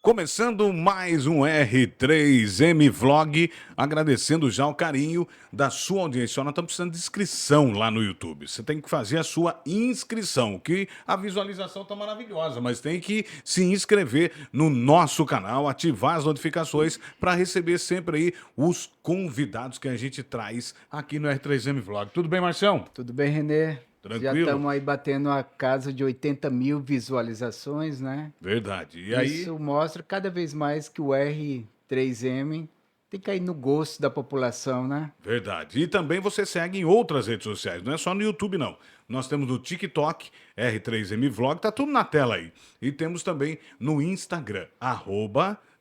Começando mais um R3M Vlog, agradecendo já o carinho da sua audiência. Nós estamos precisando de inscrição lá no YouTube. Você tem que fazer a sua inscrição, que a visualização está maravilhosa, mas tem que se inscrever no nosso canal, ativar as notificações para receber sempre aí os convidados que a gente traz aqui no R3M Vlog. Tudo bem, Marcião? Tudo bem, Renê? Já Tranquilo? estamos aí batendo a casa de 80 mil visualizações, né? Verdade. E aí? Isso mostra cada vez mais que o R3M tem que cair no gosto da população, né? Verdade. E também você segue em outras redes sociais, não é só no YouTube, não. Nós temos no TikTok, R3M Vlog, tá tudo na tela aí. E temos também no Instagram,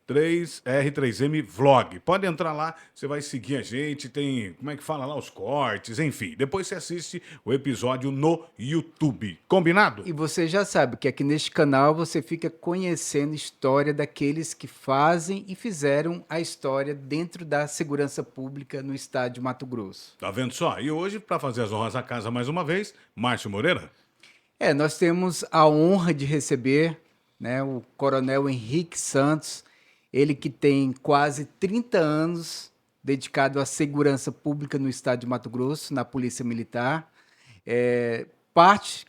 R3M Vlog. Pode entrar lá, você vai seguir a gente, tem, como é que fala lá, os cortes, enfim. Depois você assiste o episódio no YouTube. Combinado? E você já sabe que aqui neste canal você fica conhecendo história daqueles que fazem e fizeram a história dentro da segurança pública no estado de Mato Grosso. Tá vendo só? E hoje, para fazer as honras à casa mais uma vez, Márcio Moreira. Nós temos a honra de receber, né, o Coronel Henrique Santos, ele que tem quase 30 anos dedicado à segurança pública no estado de Mato Grosso, na Polícia Militar.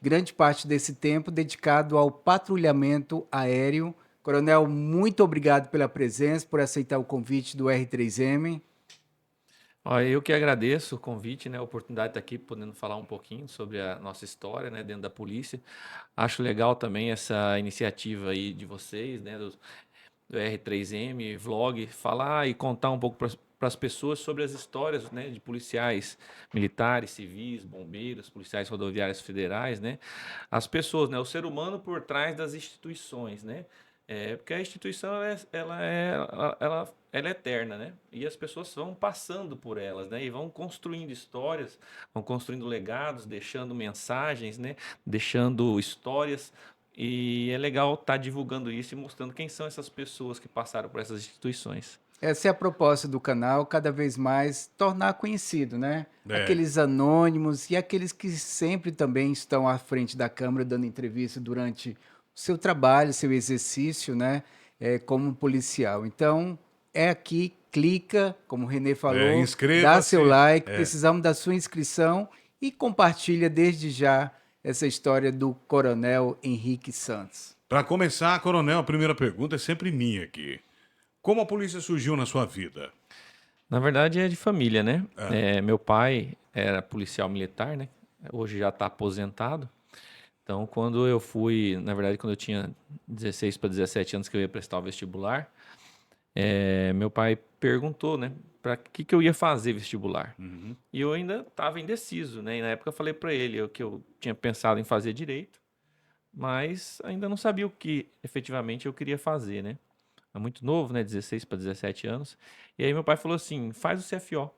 Grande parte desse tempo dedicado ao patrulhamento aéreo. Coronel, muito obrigado pela presença, por aceitar o convite do R3M. Olha, eu que agradeço o convite, né, a oportunidade de estar aqui podendo falar um pouquinho sobre a nossa história, né, dentro da polícia. Acho legal também essa iniciativa aí de vocês, né, do R3M, vlog, falar e contar um pouco para as pessoas sobre as histórias, né, de policiais militares, civis, bombeiros, policiais rodoviários federais, né, as pessoas, né, o ser humano por trás das instituições, né. Porque a instituição ela é eterna, né? E as pessoas vão passando por elas, né? E vão construindo histórias, vão construindo legados, deixando mensagens, né? Deixando histórias. E é legal estar divulgando isso e mostrando quem são essas pessoas que passaram por essas instituições. Essa é a proposta do canal, cada vez mais tornar conhecido, né? É. Aqueles anônimos e aqueles que sempre também estão à frente da câmera dando entrevista durante o seu trabalho, seu exercício, né? Como policial. Então, é aqui, clica, como o Renê falou, dá seu Inscreva-se. like, É. precisamos da sua inscrição e compartilha desde já essa história do Coronel Henrique Santos. Para começar, coronel, a primeira pergunta é sempre minha aqui. Como a polícia surgiu na sua vida? Na verdade, é de família, né? Ah, Meu pai era policial militar, né? Hoje já está aposentado. Então, quando eu fui, na verdade, quando eu tinha 16 para 17 anos que eu ia prestar o vestibular, meu pai perguntou, né, para que eu ia fazer vestibular. uhum. E eu ainda estava indeciso, né? E na época eu falei para ele que eu tinha pensado em fazer direito, mas ainda não sabia o que efetivamente eu queria fazer, né? É muito novo, né? 16 para 17 anos. E aí meu pai falou assim: faz o CFO.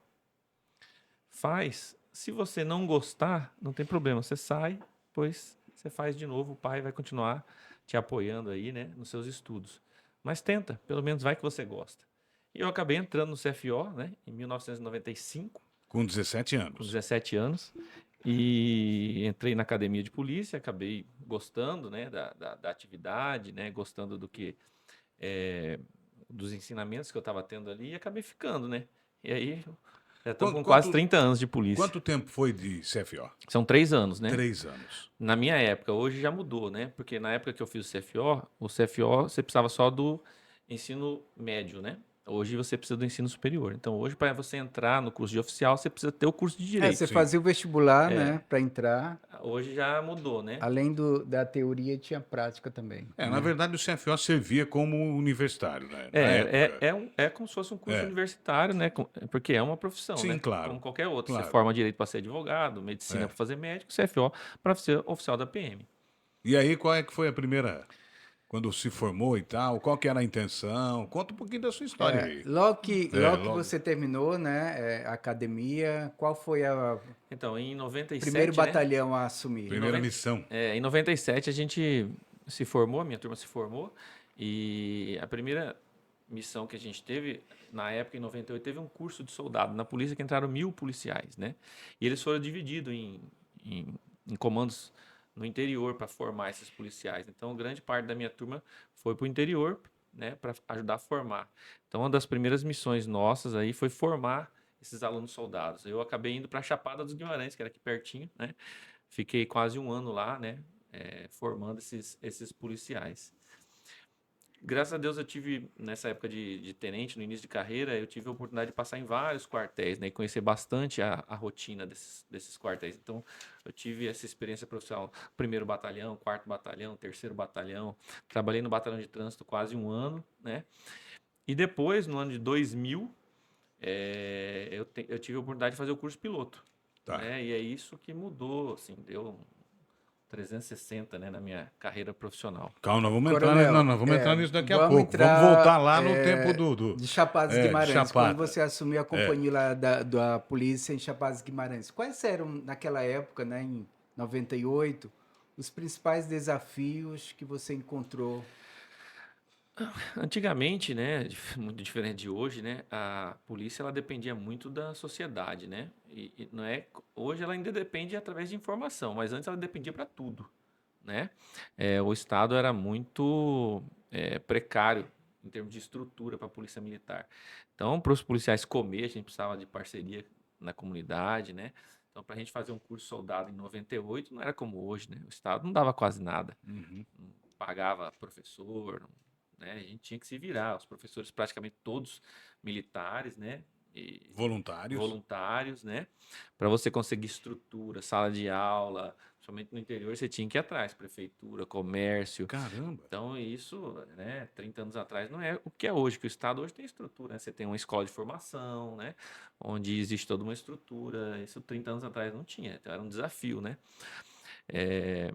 Faz. Se você não gostar, não tem problema. Você sai, depois você faz de novo. O pai vai continuar te apoiando aí, né, nos seus estudos. Mas tenta, pelo menos vai que você gosta. E eu acabei entrando no CFO, né, em 1995, Com 17 com anos. 17 anos. E entrei na academia de polícia, acabei gostando, né, da atividade, né, gostando é, dos ensinamentos que eu estava tendo ali e acabei ficando, né? E aí já estamos Quanto, com quase quanto, 30 anos de polícia. quanto tempo foi de CFO? São 3 anos, né? 3 anos. Na minha época, hoje já mudou, né? Porque na época que eu fiz o CFO você precisava só do ensino médio, né? Hoje você precisa do ensino superior. Então, hoje, para você entrar no curso de oficial, você precisa ter o curso de Você direito. Sim. fazia o vestibular, É, né, para entrar. hoje já mudou, né? Além da teoria, tinha prática também, Na né? verdade, o CFO servia como universitário, né? Na época. É como se fosse um curso É. universitário, né? Porque é uma profissão, Sim, né? Como claro. qualquer outra. Você Claro. forma direito para ser advogado, medicina É. para fazer médico, CFO para ser oficial da PM. E aí, qual é que foi a primeira, quando se formou e tal? Qual que era a intenção? Conta um pouquinho da sua história aí. Logo que Logo. você terminou, né, a academia, qual foi o Então, em primeiro 97, né? batalhão a assumir? Em, Primeira 90, missão. em 97 a gente se formou, a minha turma se formou, e a primeira missão que a gente teve, na época, em 98, teve um curso de soldado na polícia que entraram 1.000 policiais, né? E eles foram divididos em comandos no interior para formar esses policiais. Então, grande parte da minha turma foi para o interior né, para ajudar a formar. Então, uma das primeiras missões nossas aí foi formar esses alunos soldados. Eu acabei indo para Chapada dos Guimarães, que era aqui pertinho, né? Fiquei quase um ano lá, né, formando esses policiais. Graças a Deus eu tive, nessa época de tenente, no início de carreira, eu tive a oportunidade de passar em vários quartéis, né, e conhecer bastante a rotina desses quartéis. Então, eu tive essa experiência profissional, primeiro batalhão, quarto batalhão, terceiro batalhão. Trabalhei no batalhão de trânsito quase um ano, né? E depois, no ano de 2000, eu tive a oportunidade de fazer o curso piloto, Tá. né? E é isso que mudou, assim, deu 360, né, na minha carreira profissional. Calma, Coronel, nós vamos entrar nisso daqui a vamos pouco. Vamos voltar entrar lá no tempo do de Chapados de Guimarães. Quando Chapada. você assumiu a É. companhia lá da polícia em Chapados Guimarães, quais eram, naquela época, né, em 98, os principais desafios que você encontrou? Antigamente, né, muito diferente de hoje, né, a polícia ela dependia muito da sociedade, né? E não é, hoje ela ainda depende através de informação, mas antes ela dependia para tudo, né? O Estado era muito precário em termos de estrutura para a polícia militar. Então, para os policiais comer, a gente precisava de parceria na comunidade, né? Então, para a gente fazer um curso soldado em 98, não era como hoje, né? O Estado não dava quase nada, Uhum. não pagava professor, né? A gente tinha que se virar. Os professores praticamente todos militares, né? E Voluntários. voluntários, né? Para você conseguir estrutura, sala de aula, somente no interior você tinha que ir atrás, prefeitura, comércio. Caramba. Então isso, né, 30 anos atrás não é o que é hoje, que o Estado hoje tem estrutura, né? Você tem uma escola de formação, né? Onde existe toda uma estrutura. Isso 30 anos atrás não tinha, então era um desafio, né? É,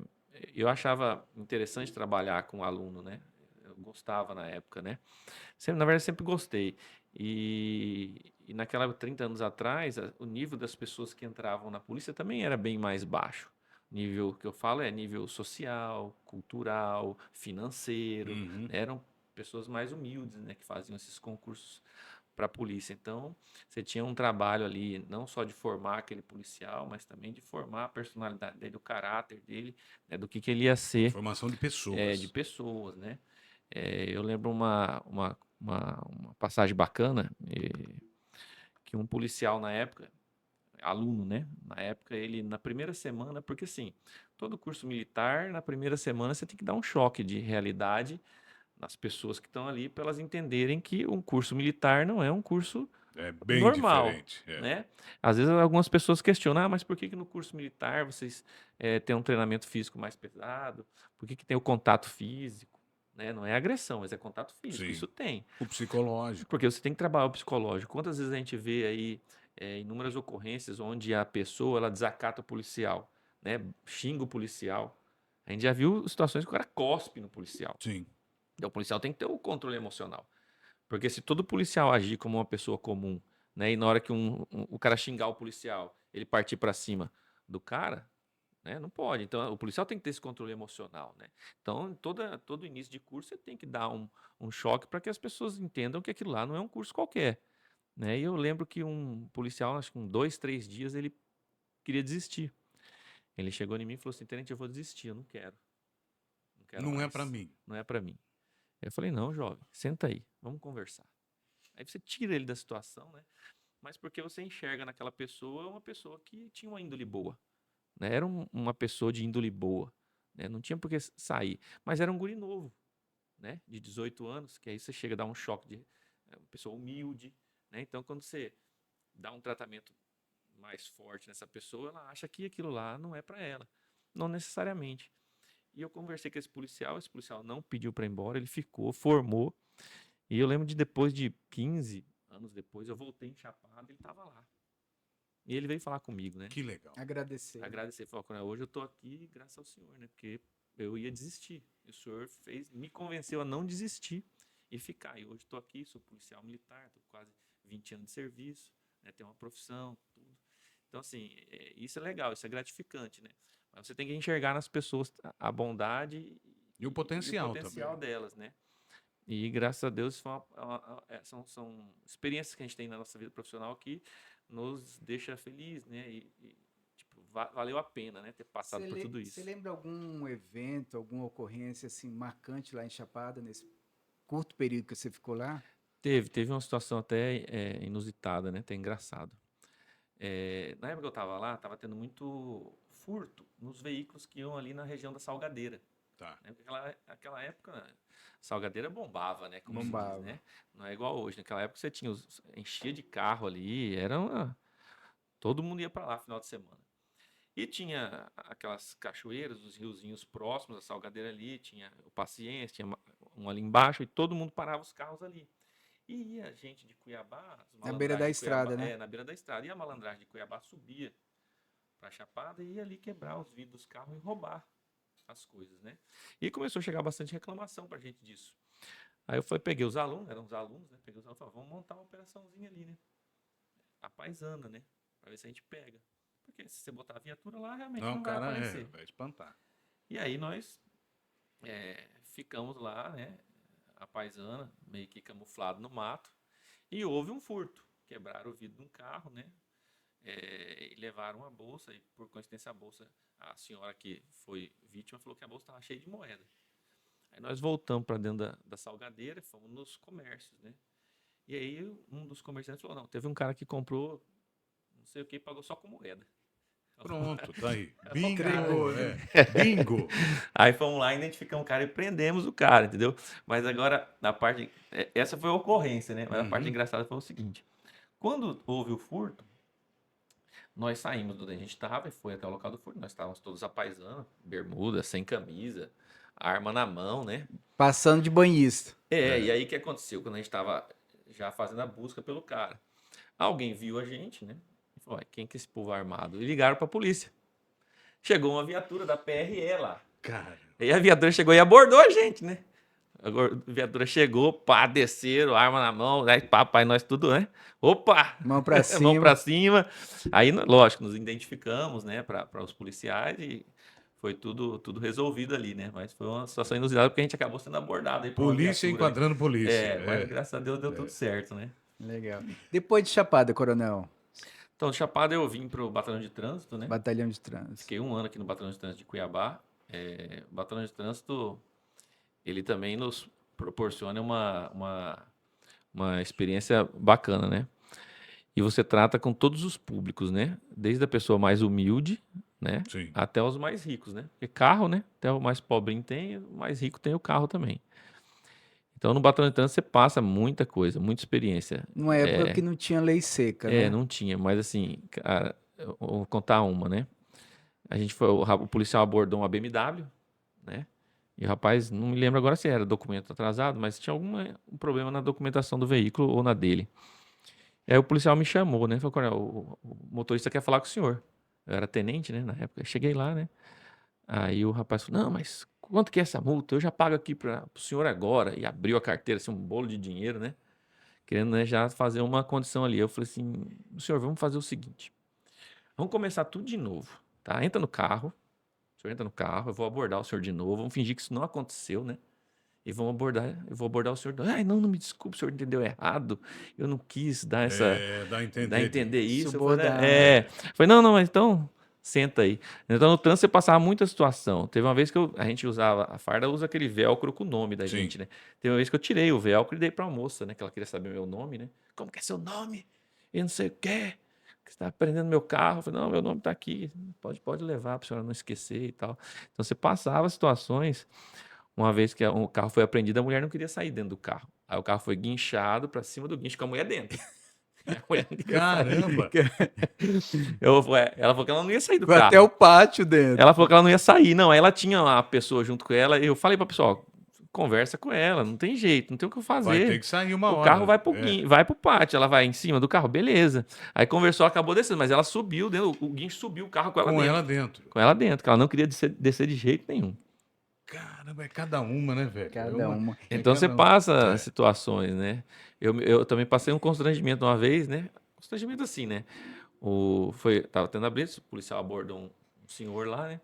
eu achava interessante trabalhar com aluno, né? Eu gostava na época, né? Sempre, na verdade, sempre gostei. E naquela 30 anos atrás, o nível das pessoas que entravam na polícia também era bem mais baixo. Nível que eu falo é nível social, cultural, financeiro, Uhum. né? Eram pessoas mais humildes, né, que faziam esses concursos para a polícia. Então, você tinha um trabalho ali, não só de formar aquele policial, mas também de formar a personalidade dele, o caráter dele, né, do que ele ia ser Formação de de pessoas. pessoas, né? Eu lembro uma passagem bacana, que um policial na época, aluno, né? Na época, ele na primeira semana, porque assim, todo curso militar, na primeira semana você tem que dar um choque de realidade nas pessoas que estão ali para elas entenderem que um curso militar não é um curso É bem normal, diferente. É. né? Às vezes algumas pessoas questionam, mas por que no curso militar vocês têm um treinamento físico mais pesado? Por que tem o contato físico? Né? Não é agressão, mas é contato físico. Sim. Isso tem. O psicológico. Porque você tem que trabalhar o psicológico. Quantas vezes a gente vê aí inúmeras ocorrências onde a pessoa ela desacata o policial, né? Xinga o policial. A gente já viu situações que o cara cospe no policial. Sim. Então, o policial tem que ter o controle emocional. Porque se todo policial agir como uma pessoa comum, né, e na hora que o cara xingar o policial, ele partir para cima do cara, né, não pode. Então, o policial tem que ter esse controle emocional, né? Então, todo início de curso, você tem que dar um choque para que as pessoas entendam que aquilo lá não é um curso qualquer, né? E eu lembro que um policial, acho que com 2, 3 dias, ele queria desistir. Ele chegou em mim e falou assim: Tenente, eu vou desistir, eu não quero. Não quero Não é para mais. mim. Não é para mim. Eu falei: não, jovem, senta aí, vamos conversar. Aí você tira ele da situação, né? Mas porque você enxerga naquela pessoa uma pessoa que tinha uma índole boa, né? Era uma pessoa de índole boa, né? Não tinha por que sair, mas era um guri novo, né? De 18 anos, que aí você chega a dar um choque de uma pessoa humilde, né? Então, quando você dá um tratamento mais forte nessa pessoa, ela acha que aquilo lá não é para ela, não necessariamente. E eu conversei com esse policial não pediu para ir embora, ele ficou, formou. E eu lembro de depois de 15 anos depois, eu voltei em Chapada e ele estava lá. E ele veio falar comigo, né? Que legal. Agradecer. Agradecer. Falou: "Coronel, hoje eu tô aqui graças ao senhor, né? Porque eu ia desistir. E o senhor me convenceu a não desistir e ficar. E hoje estou aqui, sou policial militar, tô quase 20 anos de serviço, né? Tenho uma profissão, tudo. Então, assim, isso é legal, isso é gratificante, né? Mas você tem que enxergar nas pessoas a bondade E o e o potencial potencial também. delas, né? E graças a Deus são experiências que a gente tem na nossa vida profissional que nos deixa feliz, né? Tipo, valeu a pena, né? Ter passado por tudo Você isso. lembra algum evento, alguma ocorrência assim marcante lá em Chapada nesse curto período que você ficou lá? Teve uma situação até inusitada, né? Até engraçado. Na época que eu tava lá, tava tendo muito furto nos veículos que iam ali na região da Salgadeira. Tá. Né? Porque aquela época, a Salgadeira bombava, né? Como se diz, Bombava. né? Não é igual hoje. Naquela época você enchia de carro ali, todo mundo ia para lá final de semana. E tinha aquelas cachoeiras, os riozinhos próximos, a Salgadeira ali, tinha o Paciência, tinha um ali embaixo, e todo mundo parava os carros ali. E ia gente de Cuiabá, as Na beira da malandragens de Cuiabá, estrada, né? na beira da estrada. E a malandragem de Cuiabá subia pra Chapada e ia ali quebrar os vidros dos carros e roubar as coisas, né? E começou a chegar bastante reclamação pra gente disso. Aí peguei os alunos, eram os alunos, né? Peguei os alunos e falei, vamos montar uma operaçãozinha ali, né? A paisana, né? Pra ver se a gente pega. Porque se você botar a viatura lá, realmente Não, não vai cara, aparecer. vai espantar. E aí nós ficamos lá, né? A paisana, meio que camuflado no mato. E houve um furto. Quebraram o vidro de um carro, né? E levaram a bolsa. E por coincidência, a senhora que foi vítima falou que a bolsa estava cheia de moeda. Aí nós voltamos para dentro da Salgadeira, fomos nos comércios, né? E aí um dos comerciantes falou: não, teve um cara que comprou, não sei o que, pagou só com moeda. Pronto, tá aí. Bingo, Entregou, é. né? Bingo. Aí fomos lá, identificamos o cara e prendemos o cara, entendeu? Mas agora, essa foi a ocorrência, né? Mas a parte engraçada foi o seguinte: quando houve o furto, nós saímos de onde a gente estava e foi até o local do furto. Nós estávamos todos apaisando, bermuda, sem camisa, arma na mão, né? Passando de banhista. E aí o que aconteceu? Quando a gente estava já fazendo a busca pelo cara, alguém viu a gente, né? E falou: "Ué, quem que é esse povo armado?" E ligaram para a polícia. Chegou uma viatura da PRE lá. Cara. E a viatura chegou e abordou a gente, né? A viatura chegou, pá, desceram, arma na mão, aí papai, nós tudo, né? Opa! Mão pra cima. Mão pra cima. Aí, lógico, nos identificamos, né, para os policiais e foi tudo resolvido ali, né? Mas foi uma situação inusitada porque a gente acabou sendo abordado aí por uma Polícia viatura, né? enquadrando polícia. Mas graças a Deus deu tudo certo, né? Legal. Depois de Chapada, coronel, Então, Chapada eu vim pro Batalhão de Trânsito, né? batalhão de trânsito. Fiquei 1 ano aqui no Batalhão de Trânsito de Cuiabá. O Batalhão de Trânsito, ele também nos proporciona uma experiência bacana, né? E você trata com todos os públicos, né? Desde a pessoa mais humilde, né? Sim. Até os mais ricos, né? Porque carro, né? Até o mais pobrinho tem, o mais rico tem o carro também. Então, no Batalhão de Trânsito, você passa muita coisa, muita experiência. Numa época que não tinha lei seca, né? Não tinha, mas assim, cara, eu vou contar uma, né? O policial abordou uma BMW, né? E o rapaz, não me lembro agora se era documento atrasado, mas tinha um problema na documentação do veículo ou na dele. E aí o policial me chamou, né? Falou: "Coronel, o motorista quer falar com o senhor." Eu era tenente, né? Na época. Cheguei lá, né? Aí o rapaz falou: "Não, mas quanto que é essa multa? Eu já pago aqui pro senhor agora." E abriu a carteira, assim, um bolo de dinheiro, né? Querendo, né, já fazer uma condição ali. Eu falei assim: "Senhor, vamos fazer o seguinte. Vamos começar tudo de novo, tá? Entra no carro. O senhor entra no carro, eu vou abordar o senhor de novo. Vamos fingir que isso não aconteceu, né? E eu vou abordar o senhor. Ai, não me desculpe, o senhor entendeu errado. Eu não quis dar Dá a dar a entender isso." Eu falei, Subornar. Falei, não, mas então senta aí. Então no trânsito você passava muita situação. Teve uma vez que a gente usava, a farda usa aquele velcro com o nome da Sim. gente, né? Teve uma vez que eu tirei o velcro e dei pra moça, né? Que ela queria saber meu nome, né? Como que é seu nome? E não sei o quê. Que você tá prendendo meu carro. Eu falei, não, meu nome tá aqui. Pode levar pra senhora não esquecer e tal. Então você passava situações. Uma vez que o carro foi apreendido, a mulher não queria sair dentro do carro. Aí o carro foi guinchado pra cima do guincho com a mulher dentro. A mulher não queria sair. Caramba. Ela falou que ela não ia sair do Foi carro. até o pátio dentro. Ela falou que ela não ia sair. Não, aí ela tinha uma pessoa junto com ela. E eu falei pra pessoa: "Ó, conversa com ela, não tem jeito, não tem o que fazer. Vai ter que sair uma O hora. carro vai pro pátio." Ela vai em cima do carro, beleza. Aí conversou, acabou descendo, mas ela subiu dentro, o guincho subiu o carro com ela Com dentro. ela dentro. Com ela dentro, que ela não queria descer de jeito nenhum. Caramba, é cada uma, né, velho? Cada uma. Então você cada uma. passa situações, né? Eu também passei um constrangimento uma vez, né? Constrangimento assim, né? Tava tendo a blitz, o policial abordou um senhor lá, né?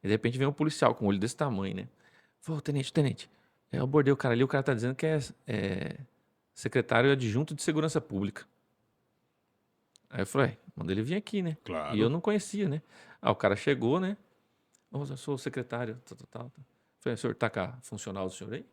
E de repente vem um policial com um olho desse tamanho, né? Falou: tenente, eu abordei o cara ali, o cara tá dizendo que é secretário adjunto de segurança pública. Aí eu falei: manda ele vir aqui, né? Claro. E eu não conhecia, né? O cara chegou, né? Eu sou o secretário, tal. Falei: o senhor tá com a funcional do senhor aí?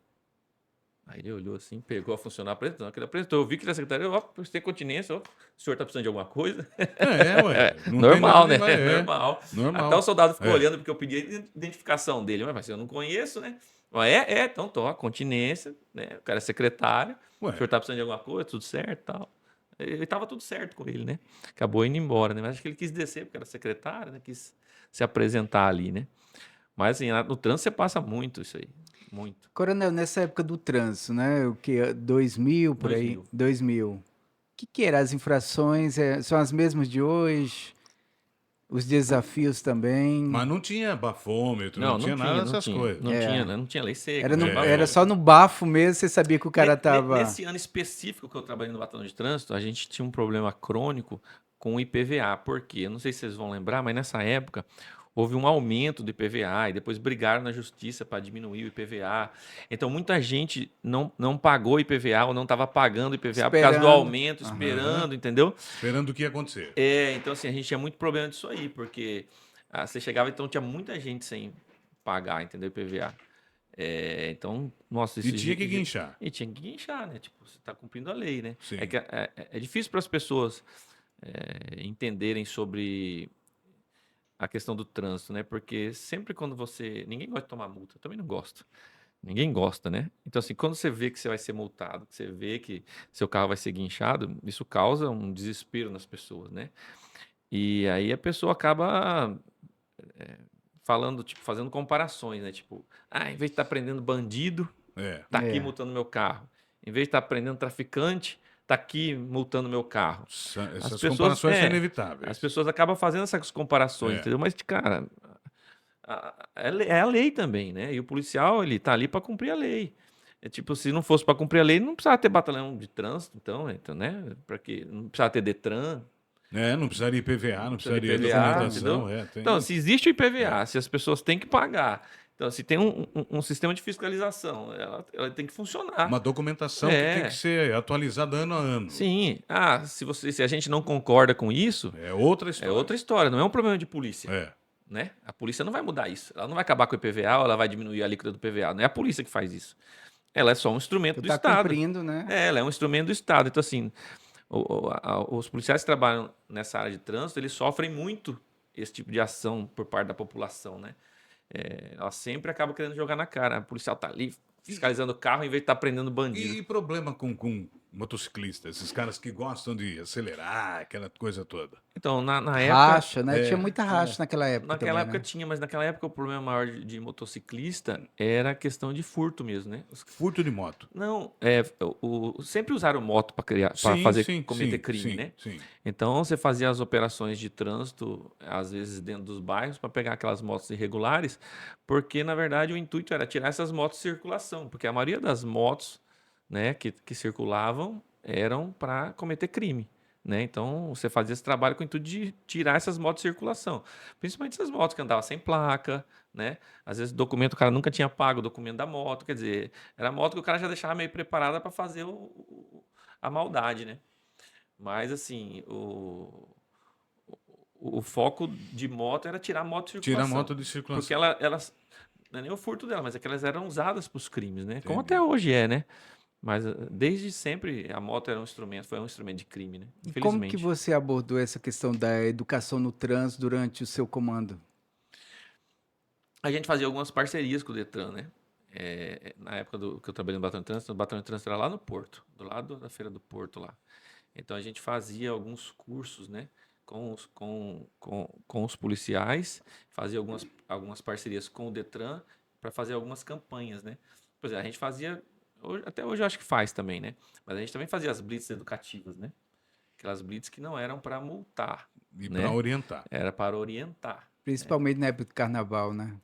Aí ele olhou assim, pegou a funcionária, apresentou. Aquele apresentou, eu vi que ele era secretário, ó, você tem continência, ó, o senhor tá precisando de alguma coisa? Ué. Não tem Normal, nada, né? mas Normal. Até o normal. soldado ficou É. olhando porque eu pedi a identificação dele. Mas eu não conheço, né? Mas então tô, continência, né? O cara é secretário, o Ué. senhor tá precisando de alguma coisa, tudo certo e tal. Ele tava tudo certo com ele, né? Acabou indo embora, né? Mas acho que ele quis descer porque era secretário, né? Quis se apresentar ali, né? Mas assim, no trânsito você passa muito isso aí. Muito. Coronel, nessa época do trânsito, né? O que? 2000 por aí? 2000. 2000. O que eram as infrações? São as mesmas de hoje? Os desafios também? Mas não tinha bafômetro, não tinha nada dessas coisas. Não tinha lei seca, Era, não tinha era bafômetro. só no bafo mesmo, você sabia que o cara tava... Nesse ano específico que eu trabalhei no Batalhão de Trânsito, a gente tinha um problema crônico com o IPVA. Por quê? Eu não sei se vocês vão lembrar, mas nessa época houve um aumento do IPVA e depois brigaram na justiça para diminuir o IPVA. Então muita gente não pagou o IPVA ou não estava pagando o IPVA por causa do Esperando. aumento, Aham. esperando, entendeu? Esperando o que ia acontecer. Então assim, a gente tinha muito problema disso aí, porque você chegava, então tinha muita gente sem pagar, entendeu? IPVA. Então, nossa, E tinha que guinchar. E tinha que guinchar, né? Tipo, você está cumprindo a lei, né? Sim. É difícil para as pessoas entenderem sobre a questão do trânsito, né? Porque sempre quando você... Ninguém gosta de tomar multa, eu também não gosto. Ninguém gosta, né? Então, assim, quando você vê que você vai ser multado, que você vê que seu carro vai ser guinchado, isso causa um desespero nas pessoas, né? E aí a pessoa acaba falando, tipo, fazendo comparações, né? Tipo, em vez de estar prendendo bandido, tá aqui É. multando meu carro. Em vez de estar prendendo traficante, tá aqui multando meu carro. Essas comparações são inevitáveis. As pessoas acabam fazendo essas comparações, entendeu? Mas, cara, é a lei também, né? E o policial, ele tá ali para cumprir a lei. É tipo, se não fosse para cumprir a lei, não precisava ter batalhão de trânsito, então, né? Para quê? Não precisava ter Detran, Não precisaria IPVA, não precisaria IPVA, documentação. entendeu? Então, se existe o IPVA, se as pessoas têm que pagar, então, se tem um sistema de fiscalização, ela tem que funcionar. Uma documentação que tem que ser atualizada ano a ano. Sim. Se a gente não concorda com isso, É outra história. é outra história, não é um problema de polícia. É. Né? A polícia não vai mudar isso. Ela não vai acabar com o IPVA ou ela vai diminuir a alíquota do PVA. Não é a polícia que faz isso. Ela é só um instrumento do Tá Estado. cumprindo, né? Ela é um instrumento do Estado. Então, assim, os policiais que trabalham nessa área de trânsito, eles sofrem muito esse tipo de ação por parte da população, né? Ela sempre acaba querendo jogar na cara. O policial tá ali fiscalizando o carro em vez de estar prendendo bandido. E problema com motociclistas, esses caras que gostam de acelerar, aquela coisa toda. Então, na época... Racha, né? Tinha muita racha naquela época Naquela também, época né? tinha, mas naquela época o problema maior de motociclista era a questão de furto mesmo, né? Furto de moto. Não, sempre usaram moto para Sim, cometer sim, crime, sim, né? sim. Então você fazia as operações de trânsito, às vezes dentro dos bairros, para pegar aquelas motos irregulares, porque na verdade o intuito era tirar essas motos de circulação, porque a maioria das motos, né, que circulavam eram para cometer crime. Né? Então você fazia esse trabalho com o intuito de tirar essas motos de circulação, principalmente essas motos que andavam sem placa, né? Às vezes o cara nunca tinha pago o documento da moto, quer dizer, era a moto que o cara já deixava meio preparada para fazer a maldade, né? Mas assim, o foco de moto era tirar a moto de circulação. Tirar a moto de circulação. Porque elas não é nem o furto dela, mas é que elas eram usadas para os crimes, né? Como Entendi. até hoje né? Mas desde sempre a moto era foi um instrumento de crime, né? E como Infelizmente. que você abordou essa questão da educação no trânsito durante o seu comando? A gente fazia algumas parcerias com o Detran, né? Na época que eu trabalhei no Batalhão de Trânsito, o Batalhão de Trânsito era lá no Porto, do lado da Feira do Porto lá. Então a gente fazia alguns cursos, né? Com os policiais, fazia algumas parcerias com o Detran para fazer algumas campanhas, né? Por exemplo, a gente fazia, até hoje eu acho que faz também, né? Mas a gente também fazia as blitz educativas, né? Aquelas blitz que não eram para multar, E né? para orientar. Era para orientar. Principalmente na época do carnaval, né?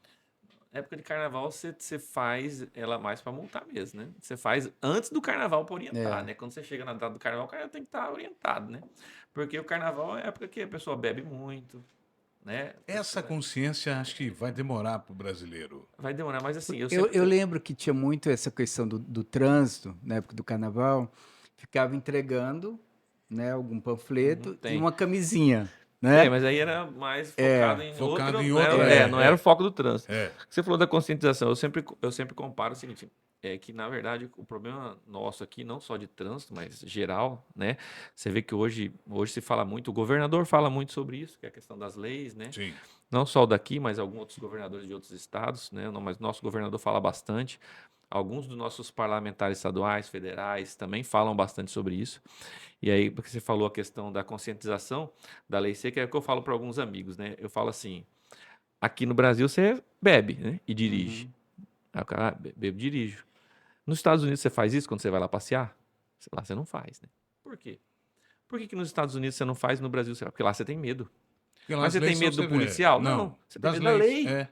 Na época de carnaval, você faz ela mais para multar mesmo, né? Você faz antes do carnaval para orientar, né? Quando você chega na data do carnaval, o cara tem que estar orientado, né? Porque o carnaval é a época que a pessoa bebe muito, né? Essa consciência acho que vai demorar para o brasileiro. Vai demorar, mas assim, Eu lembro que tinha muito essa questão do trânsito, na época do carnaval, ficava entregando, né, algum panfleto e uma camisinha, né? mas aí era mais focado em Focado outro, em não outro, era, não era o foco do trânsito. É. Você falou da conscientização, eu sempre comparo o seguinte, é que, na verdade, o problema nosso aqui, não só de trânsito, mas geral, né? Você vê que hoje se fala muito, o governador fala muito sobre isso, que é a questão das leis, né? Sim. Não só o daqui, mas alguns outros governadores de outros estados, né? Não, mas nosso governador fala bastante. Alguns dos nossos parlamentares estaduais, federais, também falam bastante sobre isso. E aí, porque você falou a questão da conscientização da lei seca, é o que eu falo para alguns amigos, né? Eu falo assim, aqui no Brasil você bebe, né? E dirige. Uhum. Aí o cara, bebo e dirijo. Nos Estados Unidos você faz isso quando você vai lá passear? Lá você não faz, né? Por quê? Por que nos Estados Unidos você não faz e no Brasil você faz? Porque lá você tem medo. Porque lá Mas as você tem leis são medo do severas. policial? Não, Não, você tem das medo da leis. lei. É,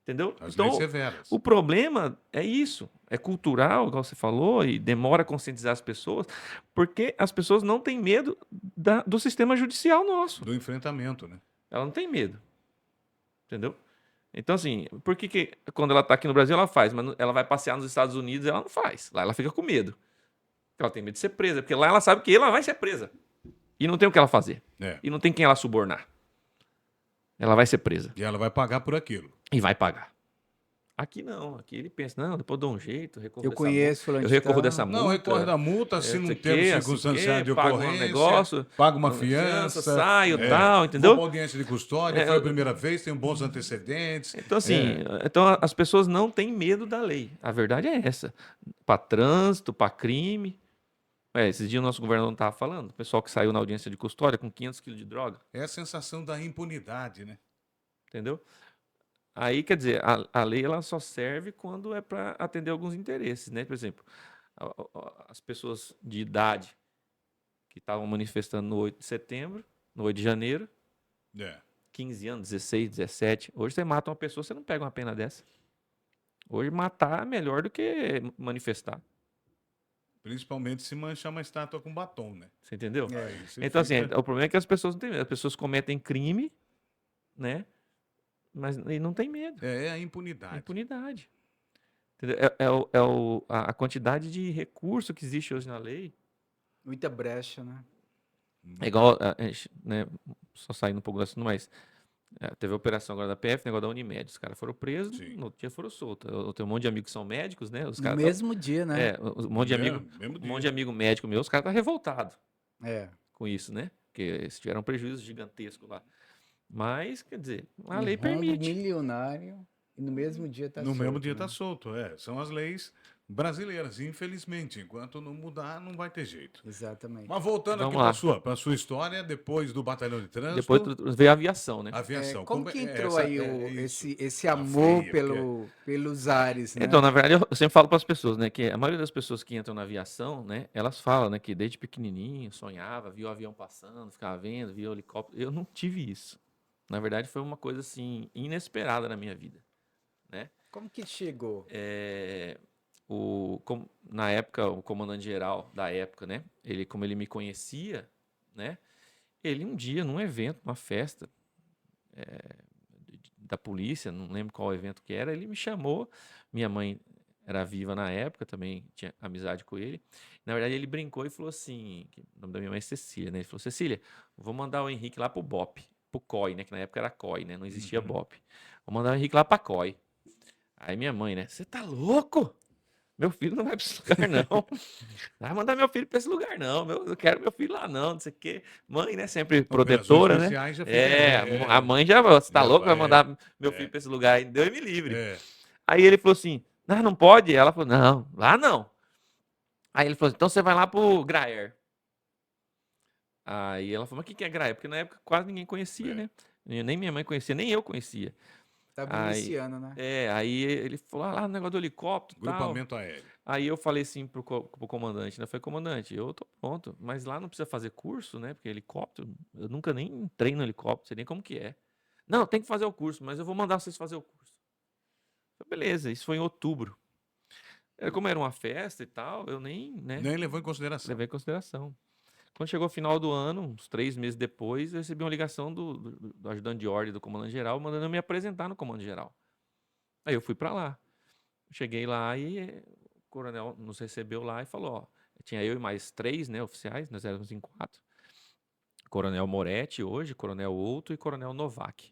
Entendeu? as leis Então, o severas. problema é isso. É cultural, igual você falou, e demora a conscientizar as pessoas, porque as pessoas não têm medo do sistema judicial nosso. Do enfrentamento, né? Ela não tem medo. Entendeu? Então, assim, por que, quando ela está aqui no Brasil ela faz, mas ela vai passear nos Estados Unidos ela não faz. Lá ela fica com medo. Porque ela tem medo de ser presa, porque lá ela sabe que ela vai ser presa. E não tem o que ela fazer. É. E não tem quem ela subornar. Ela vai ser presa. E ela vai pagar por aquilo. E vai pagar. Aqui não. Aqui ele pensa, não, depois eu dou um jeito, recorro Eu dessa multa. conheço fulano Eu de recorro tal. dessa Não, recorre multa. da multa, se Não não sei o temos quê, assim circunstanciado de paga um ocorrência, negócio, paga uma fiança, fiança, saio, tal, vou entendeu? para audiência de custódia, É, foi a primeira vez, tenho bons antecedentes. Então, assim, então as pessoas não têm medo da lei. A verdade é essa. Para trânsito, para crime. Esses dias o nosso governador estava falando, o pessoal que saiu na audiência de custódia com 500 quilos de droga, É a sensação da impunidade, né? entendeu? Aí, quer dizer, a lei ela só serve quando é para atender alguns interesses, né? Por exemplo, as pessoas de idade que estavam manifestando no 8 de setembro, no 8 de janeiro, É. 15 anos, 16, 17. Hoje você mata uma pessoa, você não pega uma pena dessa. Hoje matar é melhor do que manifestar. Principalmente se manchar uma estátua com batom, né? Você entendeu? Aí você Então, assim, fica- o problema é que as pessoas não têm medo. As pessoas cometem crime, né? Mas e não tem medo. É a É impunidade. impunidade. Entendeu? A quantidade de recurso que existe hoje na lei. Muita brecha, né? É igual, a gente, né, só saindo um pouco do assunto, mas teve a operação agora da PF, negócio da Unimed. Os caras foram presos, Sim. no outro dia foram soltos. Eu tenho um monte de amigos que são médicos, né? Os No caras mesmo dia, né? um monte de amigo, Mesmo um monte de dia. amigo médico meu, os caras estão revoltados É. com isso, né? Porque eles tiveram um prejuízo gigantesco lá. Mas, quer dizer, a Um lei rombo permite. milionário e no mesmo dia tá No solto, mesmo dia né? está solto, São as leis brasileiras, infelizmente. Enquanto não mudar, não vai ter jeito. Exatamente. Mas voltando Vamos aqui lá. para sua história, depois do batalhão de Depois trânsito, veio a aviação, né? aviação. Como que entrou essa, aí isso? esse A amor fria, porque pelos ares, Então, né? na verdade, eu sempre falo para as pessoas, né, que a maioria das pessoas que entram na aviação, né, elas falam, né, que desde pequenininho sonhava, via o avião passando, ficava vendo, via o helicóptero. Eu não tive isso. Na verdade, foi uma coisa assim inesperada na minha vida, né? Como que chegou? Na época, o comandante-geral da época, né, como ele me conhecia, né, ele um dia num evento, numa festa da polícia, não lembro qual evento que era, ele me chamou. Minha mãe era viva na época, também tinha amizade com ele. Na verdade, ele brincou e falou assim, o nome da minha mãe é Cecília, né? Ele falou: Cecília, vou mandar o Henrique lá pro BOP, pro COI, né? Que na época era COI, né? Não existia BOP. Vou mandar o Henrique lá pra COI. Aí minha mãe, né? Você tá louco? Meu filho não vai pra esse lugar, não. Não vai mandar meu filho pra esse lugar, não. Eu quero meu filho lá, não. Não sei o quê. Mãe, né? Sempre operações protetora, né? especiais já fica. A mãe já, você tá Já louco? Vai vai, mandar meu filho pra esse lugar aí? Deus me livre. é. Aí ele falou assim: não, não pode. Ela falou: não, lá não. Aí ele falou: então você vai lá pro Graer. Aí ela falou: mas o que é Graer? Porque na época quase ninguém conhecia, É. né? Nem minha mãe conhecia, nem eu conhecia. Tava Aí, iniciando, né? aí ele falou: lá no negócio do helicóptero e tal. Grupamento aéreo. Aí eu falei assim pro comandante, né? Eu falei: comandante, eu tô pronto, mas lá não precisa fazer curso, né? Porque helicóptero, eu nunca nem entrei no helicóptero, sei nem como que é. Não, tem que fazer o curso, mas eu vou mandar vocês fazer o curso. Eu falei: beleza, isso foi em outubro. Como era uma festa e tal, eu nem, né, Nem levou em consideração. levei em consideração. Quando chegou o final do ano, uns 3 meses depois, eu recebi uma ligação do ajudante de ordem do comandante-geral, mandando eu me apresentar no comando-geral. Aí eu fui para lá. Cheguei lá e o coronel nos recebeu lá e falou: ó, tinha eu e mais 3, né, oficiais, nós éramos em 4. Coronel Moretti hoje, Coronel Outto e Coronel Novak.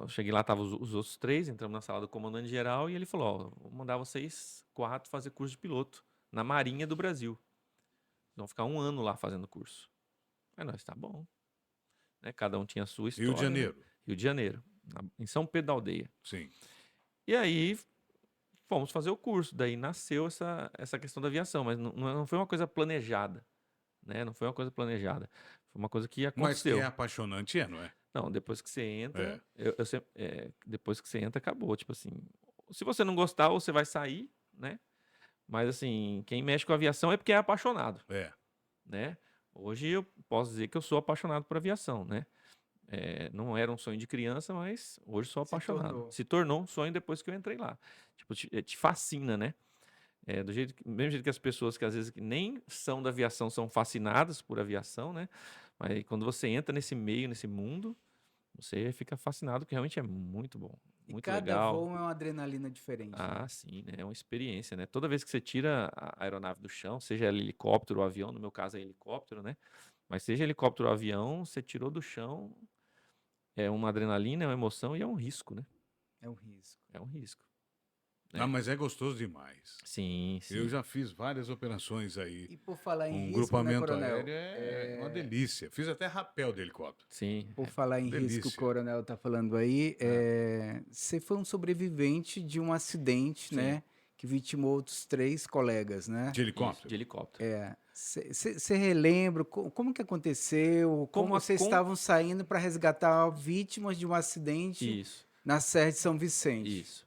Cheguei lá, tava os outros 3, entramos na sala do comandante-geral e ele falou, ó, vou mandar vocês 4 fazer curso de piloto na Marinha do Brasil. Vão ficar 1 ano lá fazendo curso. Aí nós, tá bom. Né? Cada um tinha a sua história. Rio de né? Janeiro. Rio de Janeiro, em São Pedro da Aldeia. Sim. E aí fomos fazer o curso. Daí nasceu essa questão da aviação, mas não foi uma coisa planejada. Né? Não foi uma coisa planejada. Foi uma coisa que Mas que aconteceu. é apaixonante, não é? Não, depois que você entra, É. depois que você entra, acabou. Tipo assim, se você não gostar, ou você vai sair, né? Mas assim, quem mexe com aviação é porque é apaixonado, É. né? Hoje eu posso dizer que eu sou apaixonado por aviação, né? Não era um sonho de criança, mas hoje sou apaixonado. Se tornou um sonho depois que eu entrei lá. Tipo, te fascina, né? Mesmo jeito que as pessoas que às vezes que nem são da aviação são fascinadas por aviação, né? Mas quando você entra nesse meio, nesse mundo, você fica fascinado, porque realmente é muito bom, E muito cada legal. voo é uma adrenalina diferente, né? Ah, sim, né? É uma experiência, né? Toda vez que você tira a aeronave do chão, seja ela helicóptero ou avião, no meu caso é helicóptero, né? Mas seja helicóptero ou avião, você tirou do chão, é uma adrenalina, é uma emoção e é um risco, né? É um risco. É um risco. Ah, mas é gostoso demais. Sim, sim. Eu já fiz várias operações aí. E por falar em Um risco, né, grupamento Coronel? aéreo é uma delícia. Fiz até rapel de helicóptero. Sim, Por falar em risco, delícia. o Coronel tá falando aí, você foi um sobrevivente de um acidente, Sim. né? Que vitimou outros 3 colegas, né? De helicóptero. isso, de helicóptero. Você relembra como que aconteceu? Como vocês estavam saindo para resgatar vítimas de um acidente Isso, na Serra de São Vicente? isso.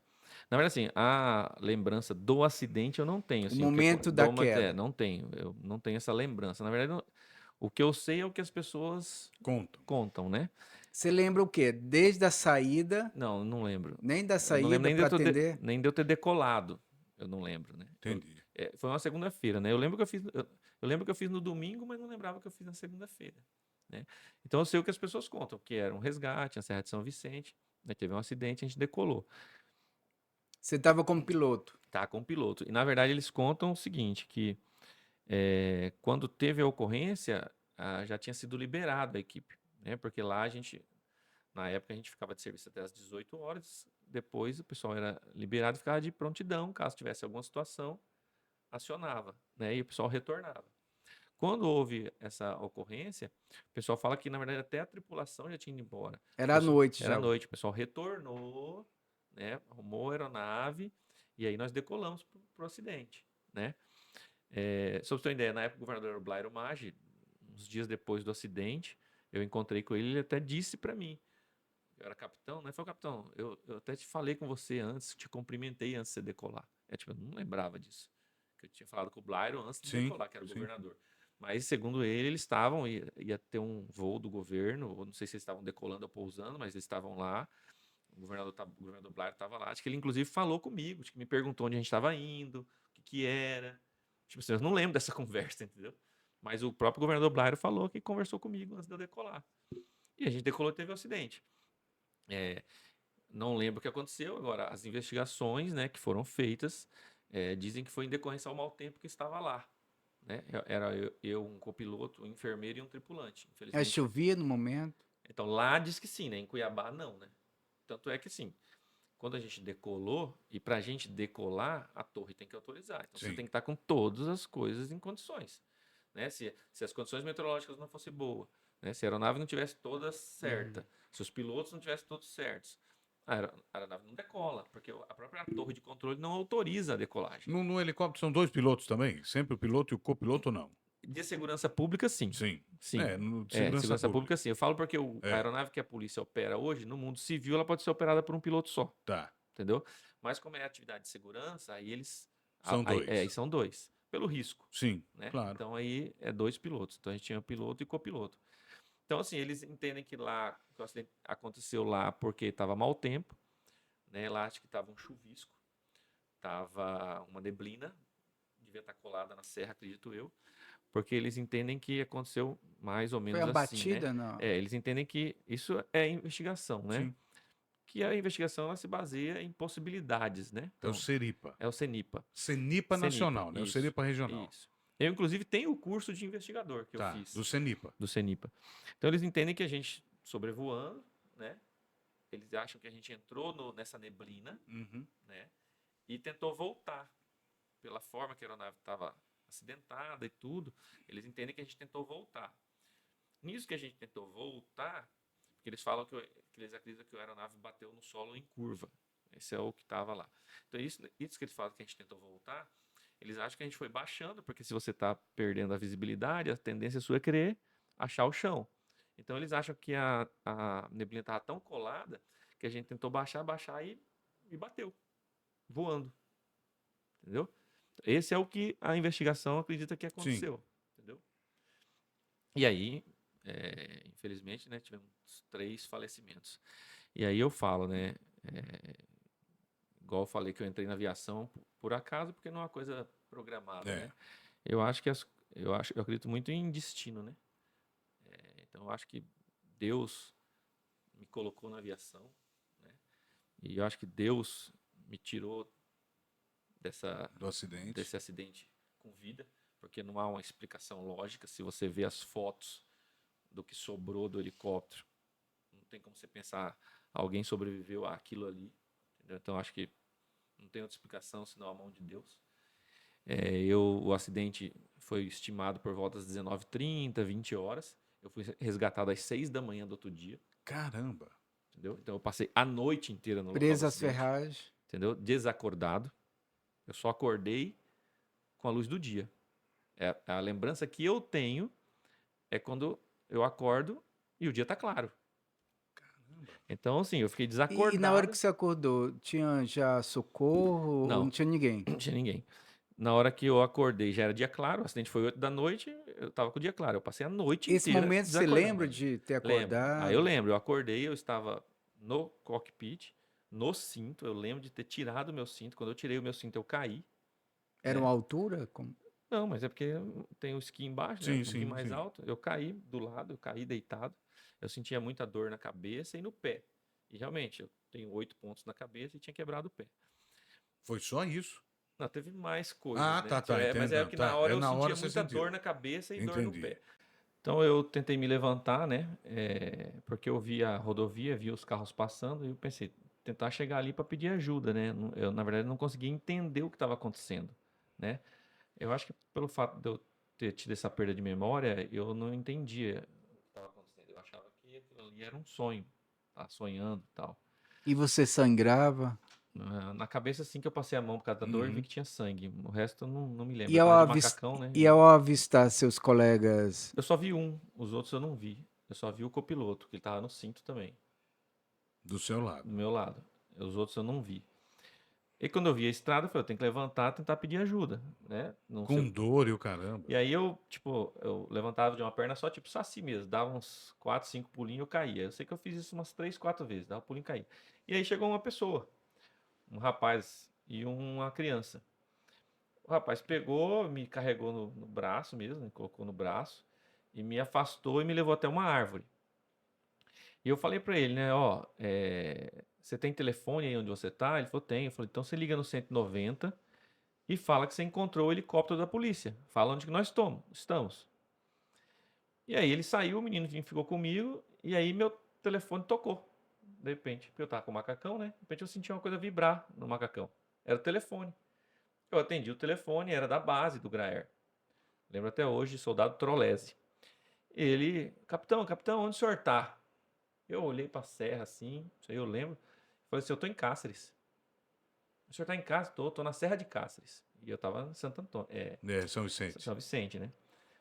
Na verdade, assim, a lembrança do acidente eu não tenho. O Assim, momento da queda. não tenho. Eu não tenho essa lembrança. Na verdade, o que eu sei é o que as pessoas Contam. contam, né? Você lembra o quê? Desde a saída, Não, não lembro. nem da Eu não lembro saída para atender? nem de eu ter decolado. Eu não lembro, né? Entendi. Foi uma segunda-feira, né? Eu lembro que eu lembro que eu fiz no domingo, mas não lembrava que eu fiz na segunda-feira, né? Então eu sei o que as pessoas contam, que era um resgate na Serra de São Vicente, né? Teve um acidente, a gente decolou. Você estava como piloto. Tá, com o piloto. E na verdade eles contam o seguinte, que quando teve a ocorrência, já tinha sido liberado a equipe, né? Porque lá na época a gente ficava de serviço até as 18 horas, depois o pessoal era liberado e ficava de prontidão, caso tivesse alguma situação, acionava, né? E o pessoal retornava. Quando houve essa ocorrência, o pessoal fala que, na verdade, até a tripulação já tinha ido embora. Era à noite Era já. à noite. O pessoal retornou, né? Arrumou a aeronave e aí nós decolamos para o acidente, né? Só pra você ter uma ideia, na época o governador era o Blairo Maggi, uns dias depois do acidente, eu encontrei com ele, ele até disse para mim, eu era capitão, né? Falei, capitão, eu até te falei com você antes, te cumprimentei antes de você decolar. Tipo, eu não lembrava disso. Que eu tinha falado com o Blairo antes de decolar, que era o governador. Mas, segundo ele, eles ia ter um voo do governo, ou não sei se eles estavam decolando ou pousando, mas eles estavam lá. O governador Blairo estava lá. Acho que ele, inclusive, falou comigo, acho que me perguntou onde a gente estava indo, o que era. Tipo assim, eu não lembro dessa conversa, entendeu? Mas o próprio governador Blairo falou que conversou comigo antes de eu decolar. E a gente decolou e teve um acidente. Não lembro o que aconteceu. Agora, as investigações, né, que foram feitas dizem que foi em decorrência ao mau tempo que estava lá. Né? Era eu, um copiloto, um enfermeiro e um tripulante. Infelizmente. Chovia no momento? Então, lá diz que sim, né? Em Cuiabá, não, né? Tanto é que, assim, quando a gente decolou, e para a gente decolar, a torre tem que autorizar. Então, você tem que estar com todas as coisas em condições. Né? Se as condições meteorológicas não fossem boas, né? Se a aeronave não tivesse toda certa, se os pilotos não tivessem todos certos, a aeronave não decola, porque a própria torre de controle não autoriza a decolagem. No helicóptero são 2 pilotos também? Sempre o piloto e o copiloto, não? De segurança pública, sim. Sim. Sim. De segurança pública, sim. Eu falo porque a aeronave que a polícia opera hoje, no mundo civil, ela pode ser operada por um piloto só. Tá. Entendeu? Mas como é atividade de segurança, aí eles... São 2. Aí são 2. Pelo risco. Sim, né? claro. Então aí é 2 pilotos. Então a gente tinha piloto e copiloto. Então, assim, eles entendem que lá, que o acidente aconteceu lá porque estava mau tempo, né? Lá acho que estava um chuvisco, estava uma neblina, devia estar colada na serra, acredito eu, porque eles entendem que aconteceu mais ou menos Foi a assim, batida, né? não? Eles entendem que isso é investigação, né? Sim. Que a investigação ela se baseia em possibilidades, né? Então, é o CENIPA. É o CENIPA. CENIPA nacional, né? O CENIPA regional. Isso. Eu, inclusive, tenho o curso de investigador que eu fiz. Do CENIPA. Do CENIPA. Então, eles entendem que a gente sobrevoando, né? eles acham que a gente entrou nessa neblina, Uhum. né? E tentou voltar. Pela forma que a aeronave estava acidentada e tudo, eles entendem que a gente tentou voltar. Nisso que a gente tentou voltar, porque eles falam que eles acreditam que a aeronave bateu no solo em curva. Esse é o que estava lá. Então, isso que eles falam que a gente tentou voltar, eles acham que a gente foi baixando, porque se você está perdendo a visibilidade, a tendência sua é querer achar o chão. Então, eles acham que a neblina estava tão colada que a gente tentou baixar e bateu, voando. Entendeu? Esse é o que a investigação acredita que Sim. aconteceu. Entendeu? E aí, infelizmente, né, tivemos 3 falecimentos. E aí eu falo, né? Igual eu falei que eu entrei na aviação por acaso, porque não é uma coisa programada, É. né? Eu acho que eu acredito muito em destino, né? Então eu acho que Deus me colocou na aviação, né? E eu acho que Deus me tirou Do acidente. desse acidente com vida, porque não há uma explicação lógica. Se você vê as fotos do que sobrou do helicóptero, não tem como você pensar alguém sobreviveu àquilo ali. Entendeu? Então acho que não tem outra explicação senão a mão de Deus. O acidente foi estimado por volta das 19h30, 20 horas. Eu fui resgatado às 6 da manhã do outro dia. Caramba. Entendeu? Então eu passei a noite inteira no local do Preso às acidente. ferragens. Entendeu? Desacordado. Eu só acordei com a luz do dia. A lembrança que eu tenho é quando eu acordo e o dia tá claro. Então, assim, eu fiquei E na hora desacordado. que você acordou, tinha já socorro ou não Não, tinha ninguém? não tinha ninguém. Na hora que eu acordei, já era dia claro, o acidente foi 8 da noite, eu tava com o dia claro. Eu passei a noite Esse inteira momento você desacordado. lembra de ter Lembro. Aí eu acordado? lembro, eu acordei, eu estava no cockpit, no cinto, eu lembro de ter tirado o meu cinto. Quando eu tirei o meu cinto, eu caí, Era né? uma altura? Não, mas é porque tem o esqui embaixo, né? Sim, Um pouquinho sim, mais sim. alto. Eu caí do lado, eu caí deitado. Eu sentia muita dor na cabeça e no pé. E realmente, eu tenho 8 pontos na cabeça e tinha quebrado o pé. Foi só isso? Não, teve mais coisas, Ah, né? tá, Mas é entendo. que na Tá, hora é eu na hora sentia você muita dor sentiu. na cabeça e dor no Entendi. pé. Então eu tentei me levantar, né? Porque eu vi a rodovia, vi os carros passando e eu pensei, tentar chegar ali para pedir ajuda, né? Eu, na verdade, não conseguia entender o que estava acontecendo, né? Eu acho que pelo fato de eu ter tido essa perda de memória, eu não entendia o que estava acontecendo. Eu achava que aquilo ali era um sonho, tá sonhando e tal. E você sangrava? Na cabeça, assim que eu passei a mão por causa da dor, vi Uhum. que tinha sangue. O resto eu não me lembro. E Eu ao, tava de avis- macacão, né? e ao avistar seus colegas, Eu só vi um, os outros eu não vi. Eu só vi o copiloto, que ele tava no cinto também, Do seu do lado. meu lado. Os outros eu não vi. E quando eu vi a estrada, eu falei, eu tenho que levantar, tentar pedir ajuda, né? Não sei. Com dor e o caramba. E aí eu levantava de uma perna só, tipo saci mesmo, dava uns 4, 5 pulinhos e eu caía. Eu sei que eu fiz isso umas 3, 4 vezes, dava um pulinho e caía. E aí chegou uma pessoa, um rapaz e uma criança. O rapaz pegou, me carregou no braço mesmo, me colocou no braço e me afastou e me levou até uma árvore. E eu falei pra ele, né, ó, você tem telefone aí onde você tá? Ele falou, tem. Eu falei, então você liga no 190 e fala que você encontrou o helicóptero da polícia. Fala onde que nós estamos. E aí ele saiu, o menino ficou comigo, e aí meu telefone tocou. De repente, porque eu tava com o macacão, né? De repente eu senti uma coisa vibrar no macacão. Era o telefone. Eu atendi o telefone, era da base do Graer. Lembro até hoje, soldado Trolese. Ele, capitão, onde o senhor tá? Eu olhei pra serra assim, isso aí eu lembro. Falei assim, eu tô em Cáceres. O senhor tá em Cáceres? Tô na Serra de Cáceres. E eu tava em Santo Antônio, São Vicente. São Vicente, né?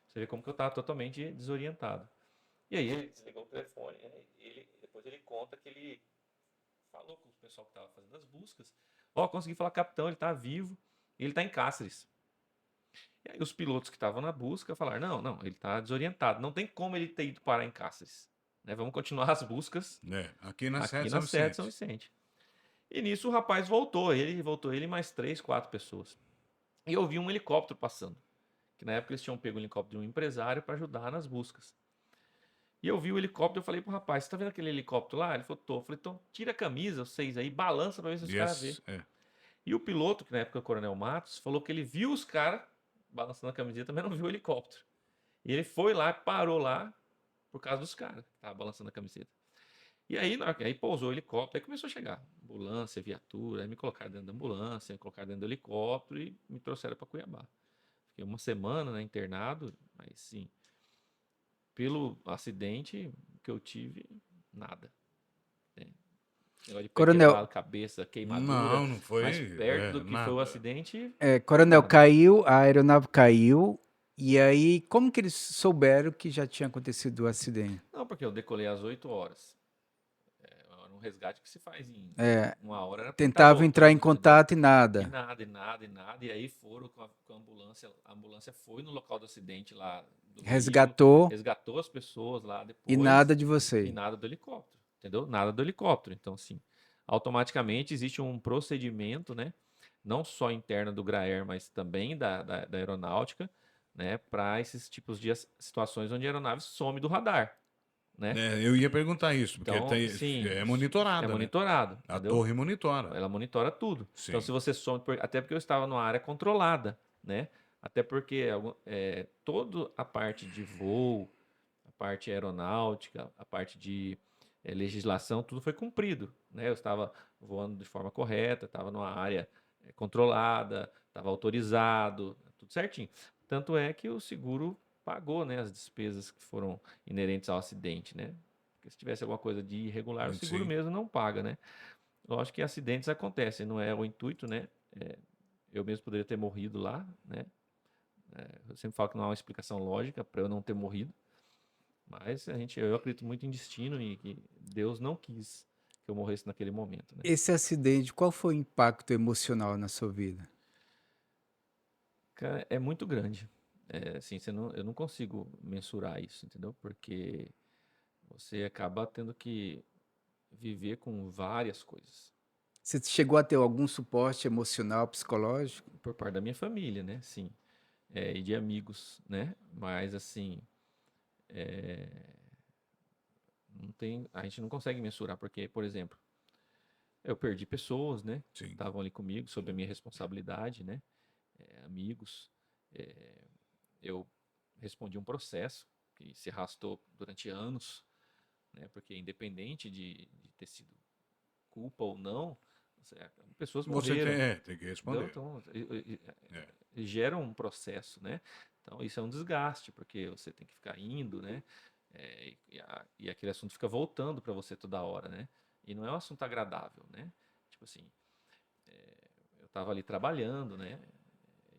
Você vê como que eu tava totalmente desorientado. E aí ele desligou o telefone, né? Depois ele conta que ele falou com o pessoal que tava fazendo as buscas. Ó, consegui falar, capitão, ele tá vivo e ele tá em Cáceres. E aí os pilotos que estavam na busca falaram, não, ele tá desorientado. Não tem como ele ter ido parar em Cáceres. Né? Vamos continuar as buscas Aqui na Serra aqui de na São Serra de São Vicente. Vicente. E nisso o rapaz voltou, ele e mais 3, 4 pessoas. E eu vi um helicóptero passando. Que na época eles tinham pego o helicóptero de um empresário para ajudar nas buscas. E eu vi o helicóptero, eu falei pro rapaz, você tá vendo aquele helicóptero lá? Ele falou, tô. Eu falei, então tira a camisa, vocês aí, balança pra ver se os caras vê. E o piloto, que na época é o Coronel Matos, falou que ele viu os caras balançando a camiseta, mas não viu o helicóptero. E ele foi lá, parou lá, por causa dos caras que estavam balançando a camiseta. E aí, aí pousou o helicóptero, aí começou a chegar ambulância, viatura, aí me colocaram dentro da ambulância, me colocaram dentro do helicóptero e me trouxeram para Cuiabá. Fiquei uma semana, né, internado, mas sim, pelo acidente que eu tive, nada. Né? Negócio de pé Coronel, quebrado, cabeça, queimadura, Não, não mas foi perto do que foi o nada. acidente, Coronel, nada. caiu, a aeronave caiu, e aí como que eles souberam que já tinha acontecido o acidente? Não, porque eu decolei às 8 horas. Era um resgate que se faz em uma hora, era para estar Tentavam entrar em voltando, entendeu? contato e E nada. nada, e nada, e nada. E aí foram com a ambulância. A ambulância foi no local do acidente lá do veículo, Resgatou resgatou as pessoas lá e depois nada de e você. nada do helicóptero, entendeu? Nada do helicóptero. Então, assim, automaticamente existe um procedimento, né? Não só interno do GRAER, mas também da aeronáutica, né? Para esses tipos de situações onde a aeronave some do radar, né? É, eu ia perguntar isso, porque Então, sim, é é monitorada, né? monitorado, A entendeu? torre monitora. Ela monitora tudo. Então, Sim. se você some, até porque eu estava numa área controlada, né? Até porque toda a parte de voo, a parte aeronáutica, a parte de legislação, tudo foi cumprido, né? Eu estava voando de forma correta, estava numa área controlada, estava autorizado, tudo certinho. Tanto é que o seguro pagou, né, as despesas que foram inerentes ao acidente, né? Porque se tivesse alguma coisa de irregular, o seguro Sim. mesmo não paga, né? Lógico que acidentes acontecem, não é o intuito, né? Eu mesmo poderia ter morrido lá, né? Eu sempre falo que não há uma explicação lógica para eu não ter morrido, mas eu acredito muito em destino e que Deus não quis que eu morresse naquele momento, né? Esse acidente, qual foi o impacto emocional na sua vida? Cara, é muito grande. Assim, eu não consigo mensurar isso, entendeu? Porque você acaba tendo que viver com várias coisas. Você chegou a ter algum suporte emocional, psicológico? Por parte da minha família, né? Sim. E de amigos, né? Mas assim, não tem, a gente não consegue mensurar, porque, por exemplo, eu perdi pessoas, né? Que Sim. estavam ali comigo, sob a minha responsabilidade, né? Amigos. É, eu respondi um processo que se arrastou durante anos, né? Porque independente de ter sido culpa ou não, pessoas Você tem, morreram, tem que entendeu? responder. Então, É. gera um processo, né? Então, isso é um desgaste, porque você tem que ficar indo, né? E aquele assunto fica voltando para você toda hora, né? E não é um assunto agradável, né? Tipo assim, eu estava ali trabalhando, né?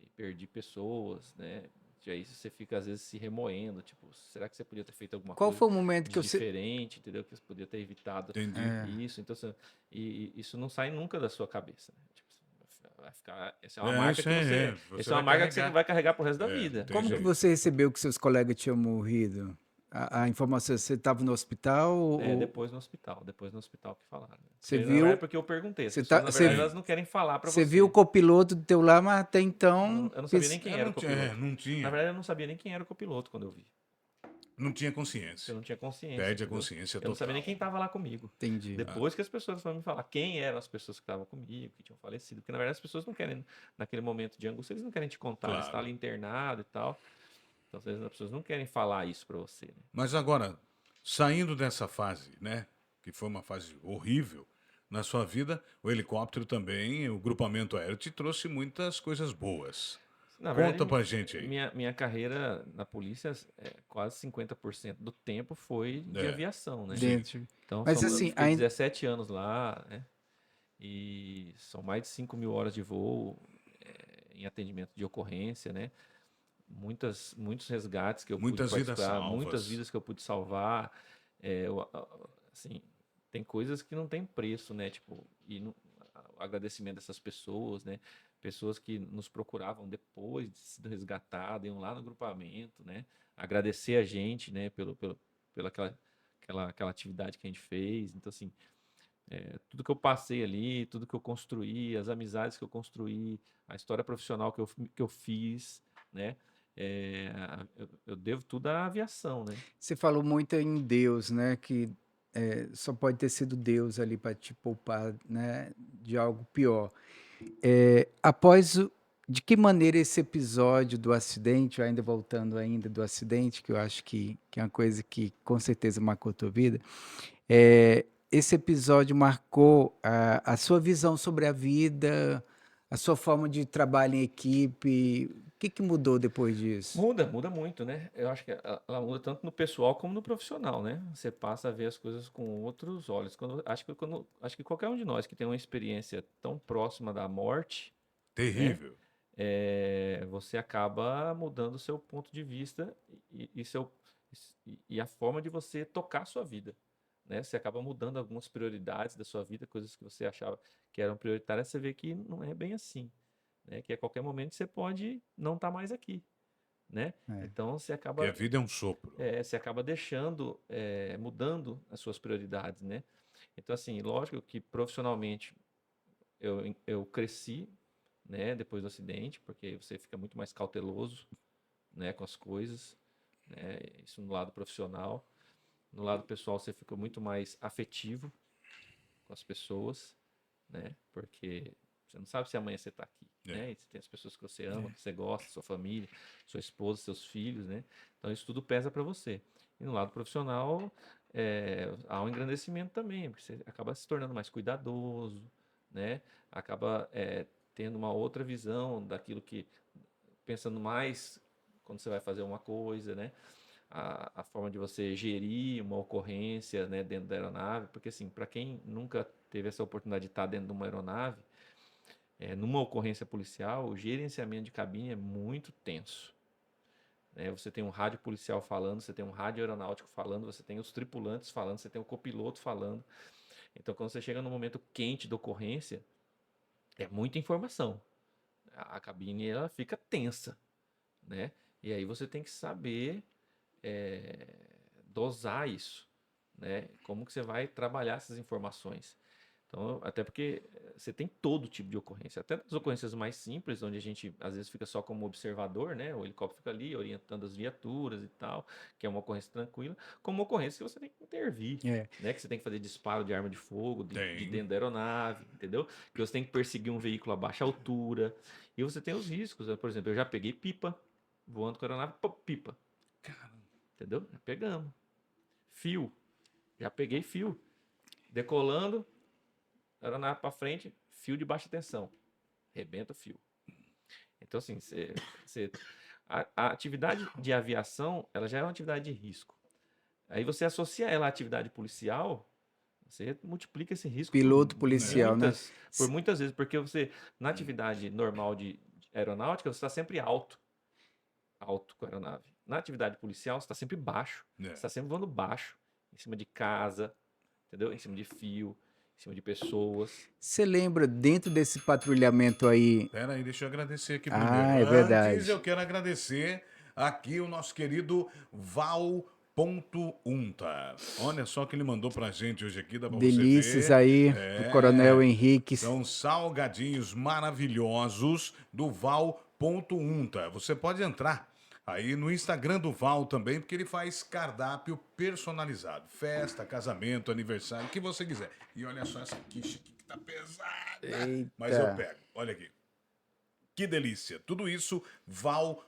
E perdi pessoas, né? E aí você fica às vezes se remoendo, tipo, será que você podia ter feito alguma Qual coisa foi o momento de que você. diferente, entendeu? Que você podia ter evitado Entendi. isso. Então, e isso não sai nunca da sua cabeça, né? Tipo, vai ficar, essa é uma É, marca isso que é, você, você essa é vai uma marca que você carregar. vai carregar pro resto da É, não vida, tem Como que entendeu? jeito. você recebeu que seus colegas tinham morrido? A informação, você estava no hospital ou Depois no hospital que falaram. Né? você Porque, na verdade, viu? porque eu perguntei. As Você, pessoas, na verdade, Sim. elas não querem falar pra você viu o você. copiloto do teu lá, mas até então. Eu não sabia nem quem É, era o não, copiloto. não Na tinha. verdade, eu não sabia nem quem era o copiloto quando eu vi. Não tinha Porque eu consciência. não tinha consciência, Perde a entendeu? consciência Eu não sabia nem total. quem estava lá comigo. Entendi. Depois que as pessoas foram me falar quem eram as pessoas que estavam comigo, que tinham falecido. Porque, na verdade, as pessoas não querem, naquele momento de angústia, eles não querem te contar. Eles estão Claro. ali internado e tal. Então, às vezes, as pessoas não querem falar isso pra você, né? Mas agora, saindo dessa fase, né? Que foi uma fase horrível na sua vida, o helicóptero também, o grupamento aéreo te trouxe muitas coisas boas. Na verdade, Conta pra gente aí. minha carreira na polícia, quase 50% do tempo foi de É, aviação, né? sim. Dentro. Então, Mas eu assim, fiquei ainda. 17 anos lá, né? E são mais de 5 mil horas de voo em atendimento de ocorrência, né? Muitos resgates que eu pude Muitas vidas participar, muitas salvas. vidas que eu pude salvar. Assim, tem coisas que não tem preço, né? Tipo, o agradecimento dessas pessoas, né? Pessoas que nos procuravam depois de sido resgatado, iam lá no grupamento, né? Agradecer a gente, né? Pela aquela atividade que a gente fez. Então, assim, tudo que eu passei ali, tudo que eu construí, as amizades que eu construí, a história profissional que eu fiz, né? Eu devo tudo à aviação, né? Você falou muito em Deus, né? Que só pode ter sido Deus ali para te poupar, né? De algo pior. Após de que maneira esse episódio do acidente, ainda voltando ainda do acidente, que eu acho que é uma coisa que com certeza marcou a tua vida, esse episódio marcou a sua visão sobre a vida, a sua forma de trabalho em equipe? O que que mudou depois disso? Muda muito, né? Eu acho que ela muda tanto no pessoal como no profissional, né? Você passa a ver as coisas com outros olhos. Acho que qualquer um de nós que tem uma experiência tão próxima da morte, né? Terrível. Você acaba mudando o seu ponto de vista e a forma de você tocar a sua vida, né? Você acaba mudando algumas prioridades da sua vida, coisas que você achava que eram prioritárias, você vê que não é bem assim, né? Que a qualquer momento você pode não estar mais aqui, né? É. Então Que a vida é um sopro. você acaba deixando, mudando as suas prioridades, né? Então, assim, lógico que profissionalmente eu cresci, né, depois do acidente, porque você fica muito mais cauteloso, né, com as coisas, né? Isso no lado profissional. No lado pessoal, você fica muito mais afetivo com as pessoas, né? Porque você não sabe se amanhã você está aqui, É. né? E você tem as pessoas que você ama, que você gosta, sua família, sua esposa, seus filhos, né? Então isso tudo pesa para você. E no lado profissional, há um engrandecimento também, porque você acaba se tornando mais cuidadoso, né? Acaba tendo uma outra visão daquilo que, pensando mais quando você vai fazer uma coisa, né? A forma de você gerir uma ocorrência, né, dentro da aeronave, porque assim, para quem nunca teve essa oportunidade de estar dentro de uma aeronave, numa ocorrência policial, o gerenciamento de cabine é muito tenso, né? Você tem um rádio policial falando, você tem um rádio aeronáutico falando, você tem os tripulantes falando, você tem o copiloto falando. Então, quando você chega no momento quente da ocorrência, é muita informação. A cabine ela fica tensa, né? E aí você tem que saber dosar isso, né? Como que você vai trabalhar essas informações. Então, até porque você tem todo tipo de ocorrência, até as ocorrências mais simples, onde a gente às vezes fica só como observador, né? O helicóptero fica ali orientando as viaturas e tal, que é uma ocorrência tranquila, como uma ocorrência que você tem que intervir, É. né? Que você tem que fazer disparo de arma de fogo de Tem. dentro da aeronave, entendeu? Que você tem que perseguir um veículo a baixa altura. E você tem os riscos, né? Por exemplo, eu já peguei pipa, voando com a aeronave, pô, pipa, entendeu? Já pegamos. Fio, já peguei fio, decolando, aeronave para frente, fio de baixa tensão, rebenta o fio. Então, assim, a atividade de aviação, ela já é uma atividade de risco. Aí você associa ela à atividade policial, você multiplica esse risco Piloto policial, né? por muitas vezes, porque você, na atividade normal de aeronáutica, você está sempre alto com a aeronave. Na atividade policial, você está sempre baixo, você está sempre voando baixo, em cima de casa, entendeu? Em cima de fio, em cima de pessoas. Você lembra dentro desse patrulhamento aí? Pera aí, deixa eu agradecer aqui Ah, primeiro. é Antes, eu verdade. quero agradecer aqui o nosso querido Val.unta. Olha só o que ele mandou pra gente hoje aqui, dá pra você Delícias ver. aí pro Coronel Henrique. São salgadinhos maravilhosos do Val.unta. Você pode entrar aí no Instagram do Val também, porque ele faz cardápio personalizado. Festa, casamento, aniversário, o que você quiser. E olha só essa quiche aqui que tá pesada. Mas eu Eita. pego. Olha aqui. Que delícia. Tudo isso, Val.untar.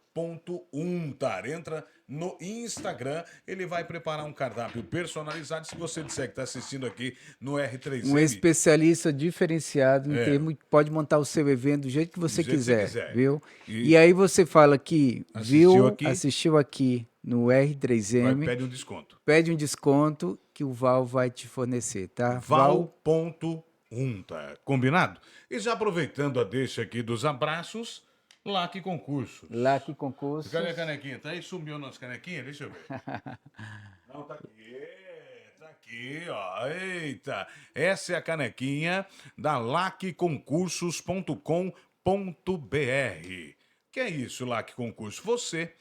Entra no Instagram, ele vai preparar um cardápio personalizado. Se você disser que está assistindo aqui no Um R3M, especialista diferenciado em termos, pode montar o seu evento do jeito que você jeito que você quiser, quiser. viu? E E aí você fala que assistiu viu, aqui, assistiu aqui no vai, R3M, pede um desconto. pede um desconto que o Val vai te fornecer, tá? Val.untar. Combinado? E já aproveitando a deixa aqui dos abraços, Lac Concursos. Lac Concursos. Cadê a canequinha? Tá aí? Sumiu a nossa canequinha? Deixa eu ver. Não, tá aqui. Tá aqui, ó. Eita. Essa é a canequinha da lacconcursos.com.br. Que é isso, Lac Concurso? Você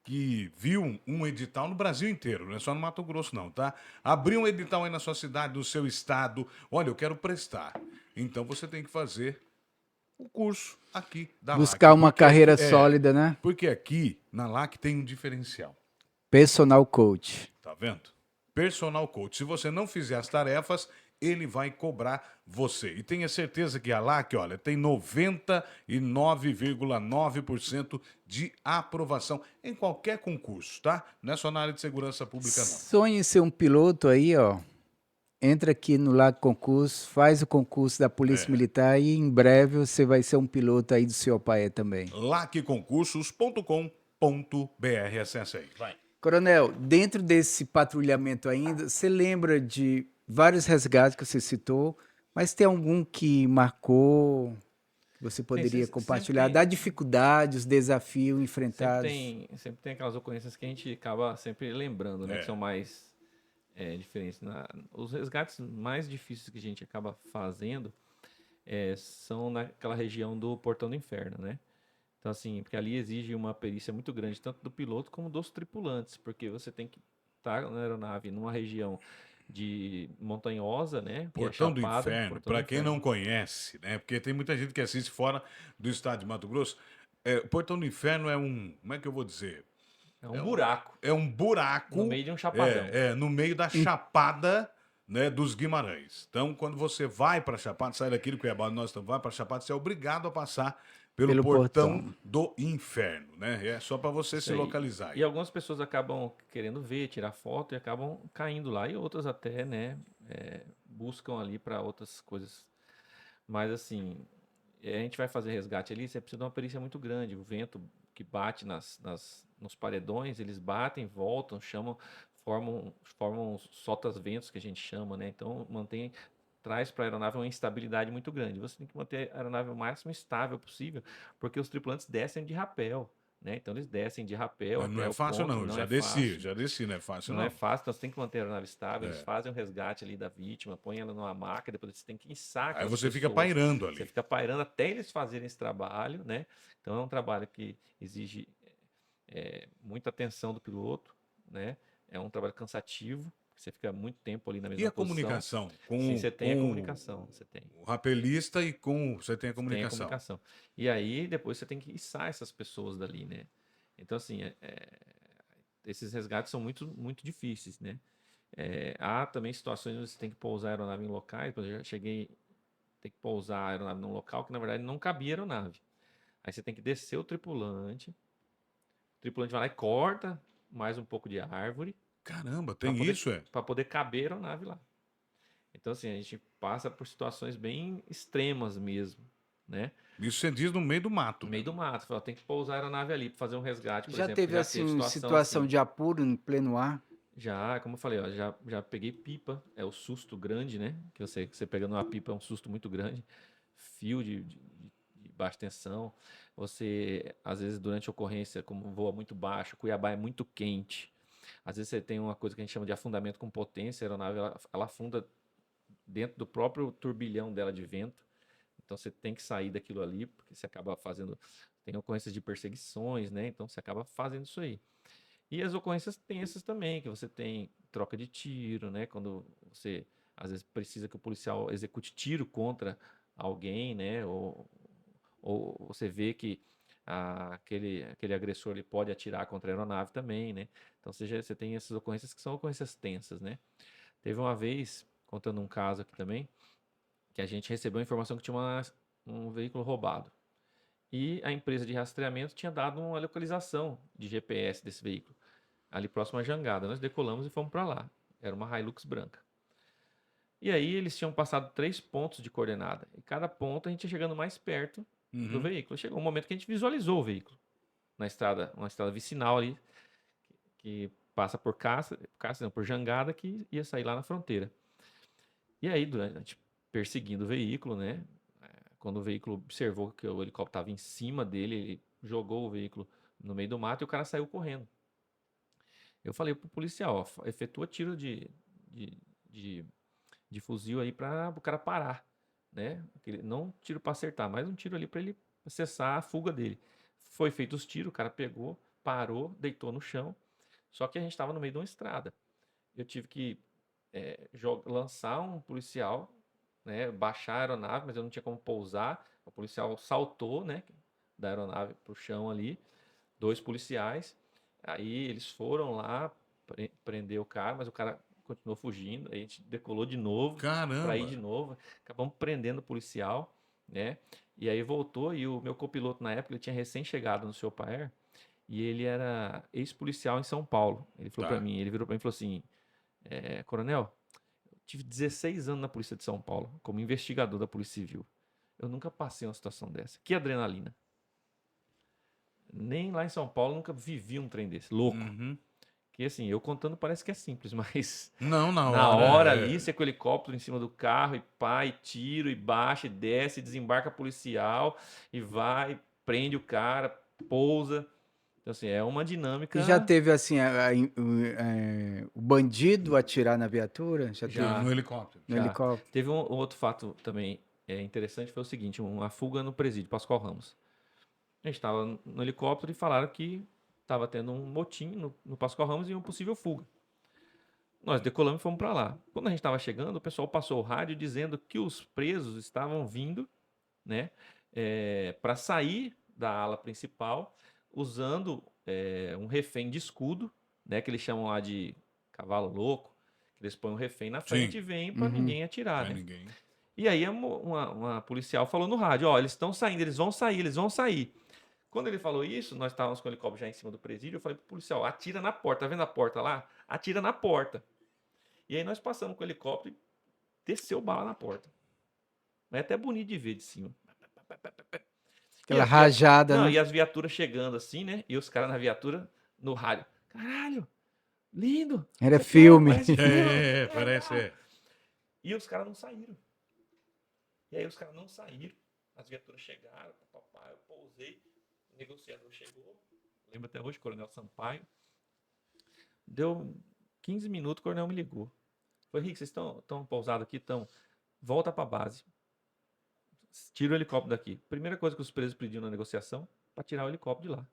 que viu um edital no Brasil inteiro, não é só no Mato Grosso não, tá? Abriu um edital aí na sua cidade, no seu estado. Olha, eu quero prestar. Então você tem que fazer o curso aqui da Buscar LAC. uma Porque carreira aqui- sólida, né? Porque aqui na LAC tem um diferencial. Personal coach. Tá vendo? Personal coach. Se você não fizer as tarefas, ele vai cobrar você. E tenha certeza que a LAC, olha, tem 99,9% de aprovação em qualquer concurso, tá? Não é só na área de segurança pública, não. Sonhe em ser um piloto aí, ó. entra aqui no Lago Concurso, faz o concurso da Polícia Militar e em breve você vai ser um piloto aí do seu pai também. lacconcursos.com.br. Acesse aí. Vai. Coronel, dentro desse patrulhamento ainda, você lembra de vários resgates que você citou, mas tem algum que marcou, que você poderia Sempre compartilhar, da dificuldade, os desafios enfrentados? sempre tem aquelas ocorrências que a gente acaba sempre lembrando, né? Que são mais diferentes. Os resgates mais difíceis que a gente acaba fazendo são naquela região do Portão do Inferno, né? Então, assim, porque ali exige uma perícia muito grande, tanto do piloto como dos tripulantes, porque você tem que estar na aeronave numa região de montanhosa, né? Que é Portão do chapada, Inferno, Portão do para quem Inferno. não conhece, né? Porque tem muita gente que assiste fora do estado de Mato Grosso. Portão do Inferno é um, como é que eu vou dizer? É um buraco É um no buraco, meio de um chapadão. no meio da Chapada, né, dos Guimarães. Então, quando você vai para Chapada, sai daqui do Cuiabá, nós estamos vai para Chapada, você é obrigado a passar pelo Pelo Portão portão. do Inferno, né? É só para você Isso se aí. localizar E aí. algumas pessoas acabam querendo ver, tirar foto e acabam caindo lá, e outras até, né, buscam ali para outras coisas. Mas assim, a gente vai fazer resgate ali, você precisa de uma perícia muito grande. O vento que bate nos paredões, eles batem, voltam, formam os soltas-ventos que a gente chama, né? Então traz para a aeronave uma instabilidade muito grande. Você tem que manter a aeronave o máximo estável possível, porque os tripulantes descem de rapel, né? Então eles descem de rapel Mas não até é o fácil, ponto, não. não é fácil. Já desci, não é fácil, Não é não. fácil, então você tem que manter a aeronave estável. Eles É. fazem o resgate ali da vítima, põe ela numa maca, depois você tem que içar Aí aquelas você fica pessoas. pairando Você ali. fica pairando até eles fazerem esse trabalho, né? Então é um trabalho que exige muita atenção do piloto, né? É um trabalho cansativo, você fica muito tempo ali na E mesma a posição. comunicação Sim, com, você tem a com comunicação, você tem. o rapelista e com. Você tem a Você tem a comunicação. comunicação. E aí depois você tem que içar essas pessoas dali, né? Então assim, esses resgates são muito, muito difíceis, né? Há também situações onde você tem que pousar a aeronave em locais. Por exemplo, eu já cheguei a ter que pousar a aeronave num local que na verdade não cabia aeronave. Aí você tem que descer o tripulante vai lá e corta mais um pouco de árvore Caramba, para tem poder, isso, é? para poder caber a aeronave lá. Então assim, a gente passa por situações bem extremas mesmo, né? Isso você diz no meio do mato No meio do mesmo. mato, fala, tem que pousar a aeronave ali para fazer um resgate, por Já exemplo. teve Já teve assim situação situação assim. de apuro em pleno ar? Já, como eu falei, ó, já peguei pipa, é o susto grande, né? Que você pega numa pipa é um susto muito grande. Fio de baixa tensão. Você, às vezes, durante a ocorrência, como voa muito baixo, Cuiabá é muito quente. Às vezes você tem uma coisa que a gente chama de afundamento com potência, a aeronave ela afunda dentro do próprio turbilhão dela de vento. Então você tem que sair daquilo ali, porque você acaba fazendo. Tem ocorrências de perseguições, né? Então você acaba fazendo isso aí. E as ocorrências tensas também, que você tem troca de tiro, né? Quando você às vezes precisa que o policial execute tiro contra alguém, né? Ou você vê que aquele agressor ele pode atirar contra a aeronave também, né? Então você tem essas ocorrências que são ocorrências tensas, né? Teve uma vez, contando um caso aqui também, que a gente recebeu a informação que tinha um veículo roubado. E a empresa de rastreamento tinha dado uma localização de GPS desse veículo ali próximo à jangada. Nós decolamos e fomos para lá. Era uma Hilux branca. E aí eles tinham passado 3 pontos de coordenada. E cada ponto a gente ia chegando mais perto do Uhum. veículo. Chegou um momento que a gente visualizou o veículo na estrada, uma estrada vicinal ali, que passa por não, por jangada, que ia sair lá na fronteira. E aí, durante a gente perseguindo o veículo, né? Quando o veículo observou que o helicóptero estava em cima dele, ele jogou o veículo no meio do mato e o cara saiu correndo. Eu falei pro policial, ó, efetua tiro de, de, de fuzil aí para o cara parar, né? Não tiro para acertar, mas um tiro ali para ele cessar a fuga dele. Foi feito os tiros, o cara pegou, parou, deitou no chão. Só que a gente estava no meio de uma estrada. Eu tive que lançar um policial, né? Baixar a aeronave, mas eu não tinha como pousar. O policial saltou, né? Da aeronave pro chão ali. 2 policiais. Aí eles foram lá prender o cara, mas o cara continuou fugindo. Aí a gente decolou de novo para ir Caramba. de novo. Acabamos prendendo o policial, né? E aí voltou e o meu copiloto na época ele tinha recém-chegado no seu Paer e ele era ex-policial em São Paulo. Ele falou para Tá. mim, ele virou para mim e falou assim: Coronel, tive 16 anos na Polícia de São Paulo, como investigador da Polícia Civil. Eu nunca passei uma situação dessa. Que adrenalina. Nem lá em São Paulo nunca vivi um trem desse. Louco. Uhum. Que assim, eu contando parece que é simples, mas Não, na na hora. hora é. ali, você com o helicóptero em cima do carro, e pá, e tiro, e baixa, e desce, e desembarca policial, e vai, prende o cara, pousa. Então, assim, é uma dinâmica. E já teve assim o bandido atirar na viatura? Já Já. teve No helicóptero. no Já. helicóptero? Teve um outro fato também interessante, foi o seguinte, uma fuga no presídio, Pascoal Ramos. A gente estava no helicóptero e falaram que estava tendo um motim no Pascoal Ramos e uma possível fuga. Nós decolamos e fomos para lá. Quando a gente estava chegando, o pessoal passou o rádio dizendo que os presos estavam vindo, né, para sair da ala principal usando um refém de escudo, né, que eles chamam lá de cavalo louco, que eles põem um refém na frente Sim. e vêm para Uhum. ninguém atirar, Não é né? ninguém. E aí uma policial falou no rádio, ó, eles estão saindo, eles vão sair, eles vão sair. Quando ele falou isso, nós estávamos com o helicóptero já em cima do presídio, eu falei pro policial, atira na porta, tá vendo a porta lá? Atira na porta. E aí nós passamos com o helicóptero e desceu bala na porta. Mas é até bonito de ver de cima. Aquela as rajada, Não, né? e as viaturas chegando assim, né? E os caras na viatura, no rádio. Caralho, lindo. Era isso aqui filme. parece filme. Parece. E os caras não saíram. E aí os caras não saíram. As viaturas chegaram, papapá, eu pousei, o negociador chegou. Lembro até hoje, Coronel Sampaio. Deu 15 minutos, o coronel me ligou. Falei, Rick, vocês estão pousados aqui? Estão. Volta pra base. Tira o helicóptero daqui. Primeira coisa que os presos pediram na negociação, para tirar o helicóptero de lá.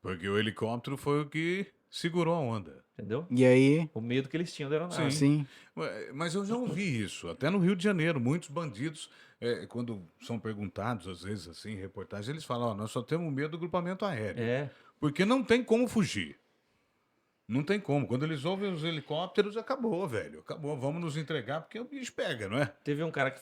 Porque o helicóptero foi o que segurou a onda. Entendeu? E aí, O medo que eles tinham da aeronave. sim. Mas eu já ouvi isso, até no Rio de Janeiro, muitos bandidos, quando são perguntados, às vezes, assim, em reportagem, eles falam, ó, nós só temos medo do grupamento aéreo, É. porque não tem como fugir. Não tem como. Quando eles ouvem os helicópteros, acabou, velho. Acabou. Vamos nos entregar porque o bicho pega, não é? Teve um cara que.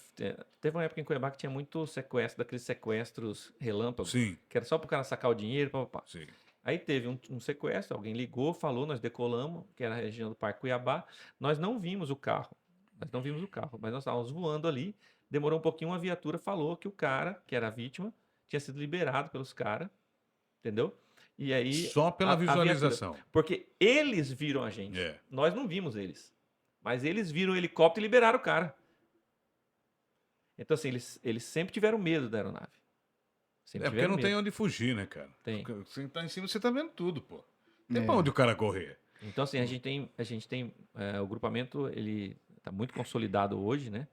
Teve uma época em Cuiabá que tinha muito sequestro, daqueles sequestros relâmpago. Sim, Que era só pro cara sacar o dinheiro, papapá. sim. Aí teve um sequestro, alguém ligou, falou, nós decolamos, que era a região do Parque Cuiabá. Nós não vimos o carro. Nós não vimos o carro, mas nós estávamos voando ali. Demorou um pouquinho, uma viatura falou que o cara, que era a vítima, tinha sido liberado pelos caras, entendeu? E aí. Só pela a viatura. visualização. Porque eles viram a gente. É. Nós não vimos eles. Mas eles viram o helicóptero e liberaram o cara. Então, assim, eles sempre tiveram medo da aeronave. Sempre Porque tiveram não medo. tem onde fugir, né, cara? Tem. Porque você tá em cima, você tá vendo tudo, pô. Tem É. pra onde o cara correr. Então, assim, a gente tem o grupamento, ele está muito consolidado hoje, né?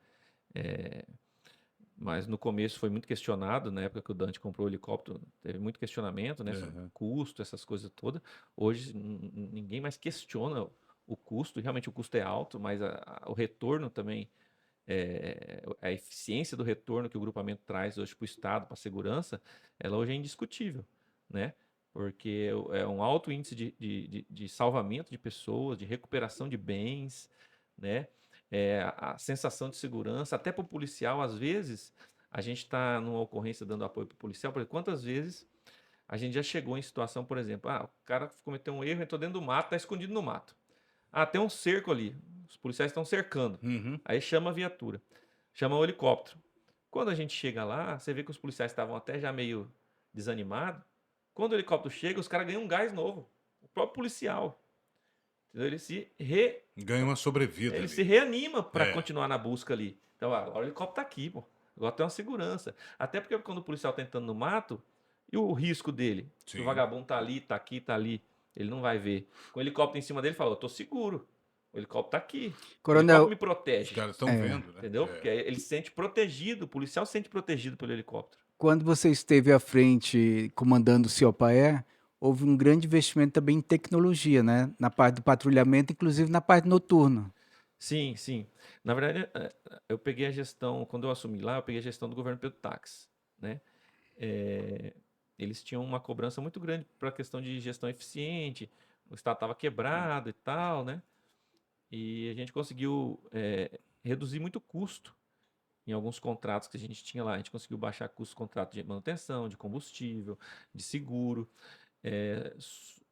Mas no começo foi muito questionado, na época que o Dante comprou o helicóptero, teve muito questionamento, né? Sobre Uhum. custo, essas coisas todas. Hoje ninguém mais questiona o custo, realmente o custo é alto, mas o retorno também, a eficiência do retorno que o grupamento traz hoje para o Estado, para a segurança, ela hoje é indiscutível, né? Porque é um alto índice de salvamento de pessoas, de recuperação de bens, né? A sensação de segurança, até para o policial, às vezes, a gente está numa ocorrência dando apoio para o policial, porque quantas vezes a gente já chegou em situação, por exemplo, o cara cometeu um erro, entrou dentro do mato, está escondido no mato. Tem um cerco ali, os policiais estão cercando. Uhum. Aí chama a viatura, chama o helicóptero. Quando a gente chega lá, você vê que os policiais estavam até já meio desanimados. Quando o helicóptero chega, os caras ganham um gás novo. O próprio policial. Entendeu? Ganha uma sobrevida Ele ali. se reanima para É. continuar na busca ali. Então, agora o helicóptero tá aqui, pô. Agora tem uma segurança. Até porque quando o policial tá entrando no mato, e o risco dele? Se o Sim. vagabundo tá ali, tá aqui, tá ali, ele não vai ver. Com o helicóptero em cima dele, ele fala, eu tô seguro. O helicóptero tá aqui. O Coronel, helicóptero me Os protege. caras estão vendo, né? Entendeu? Porque aí ele se sente protegido, o policial se sente protegido pelo helicóptero. quando você esteve à frente comandando o CIOPAE, houve um grande investimento também em tecnologia, né? Na parte do patrulhamento, inclusive na parte noturna. Sim, sim. Na verdade, eu peguei a gestão, quando eu assumi lá, eu peguei a gestão do governo Pedro Táxi, né? Eles tinham uma cobrança muito grande para a questão de gestão eficiente, o estado estava quebrado e tal, né? E a gente conseguiu reduzir muito o custo em alguns contratos que a gente tinha lá. A gente conseguiu baixar custo de contrato de manutenção, de combustível, de seguro.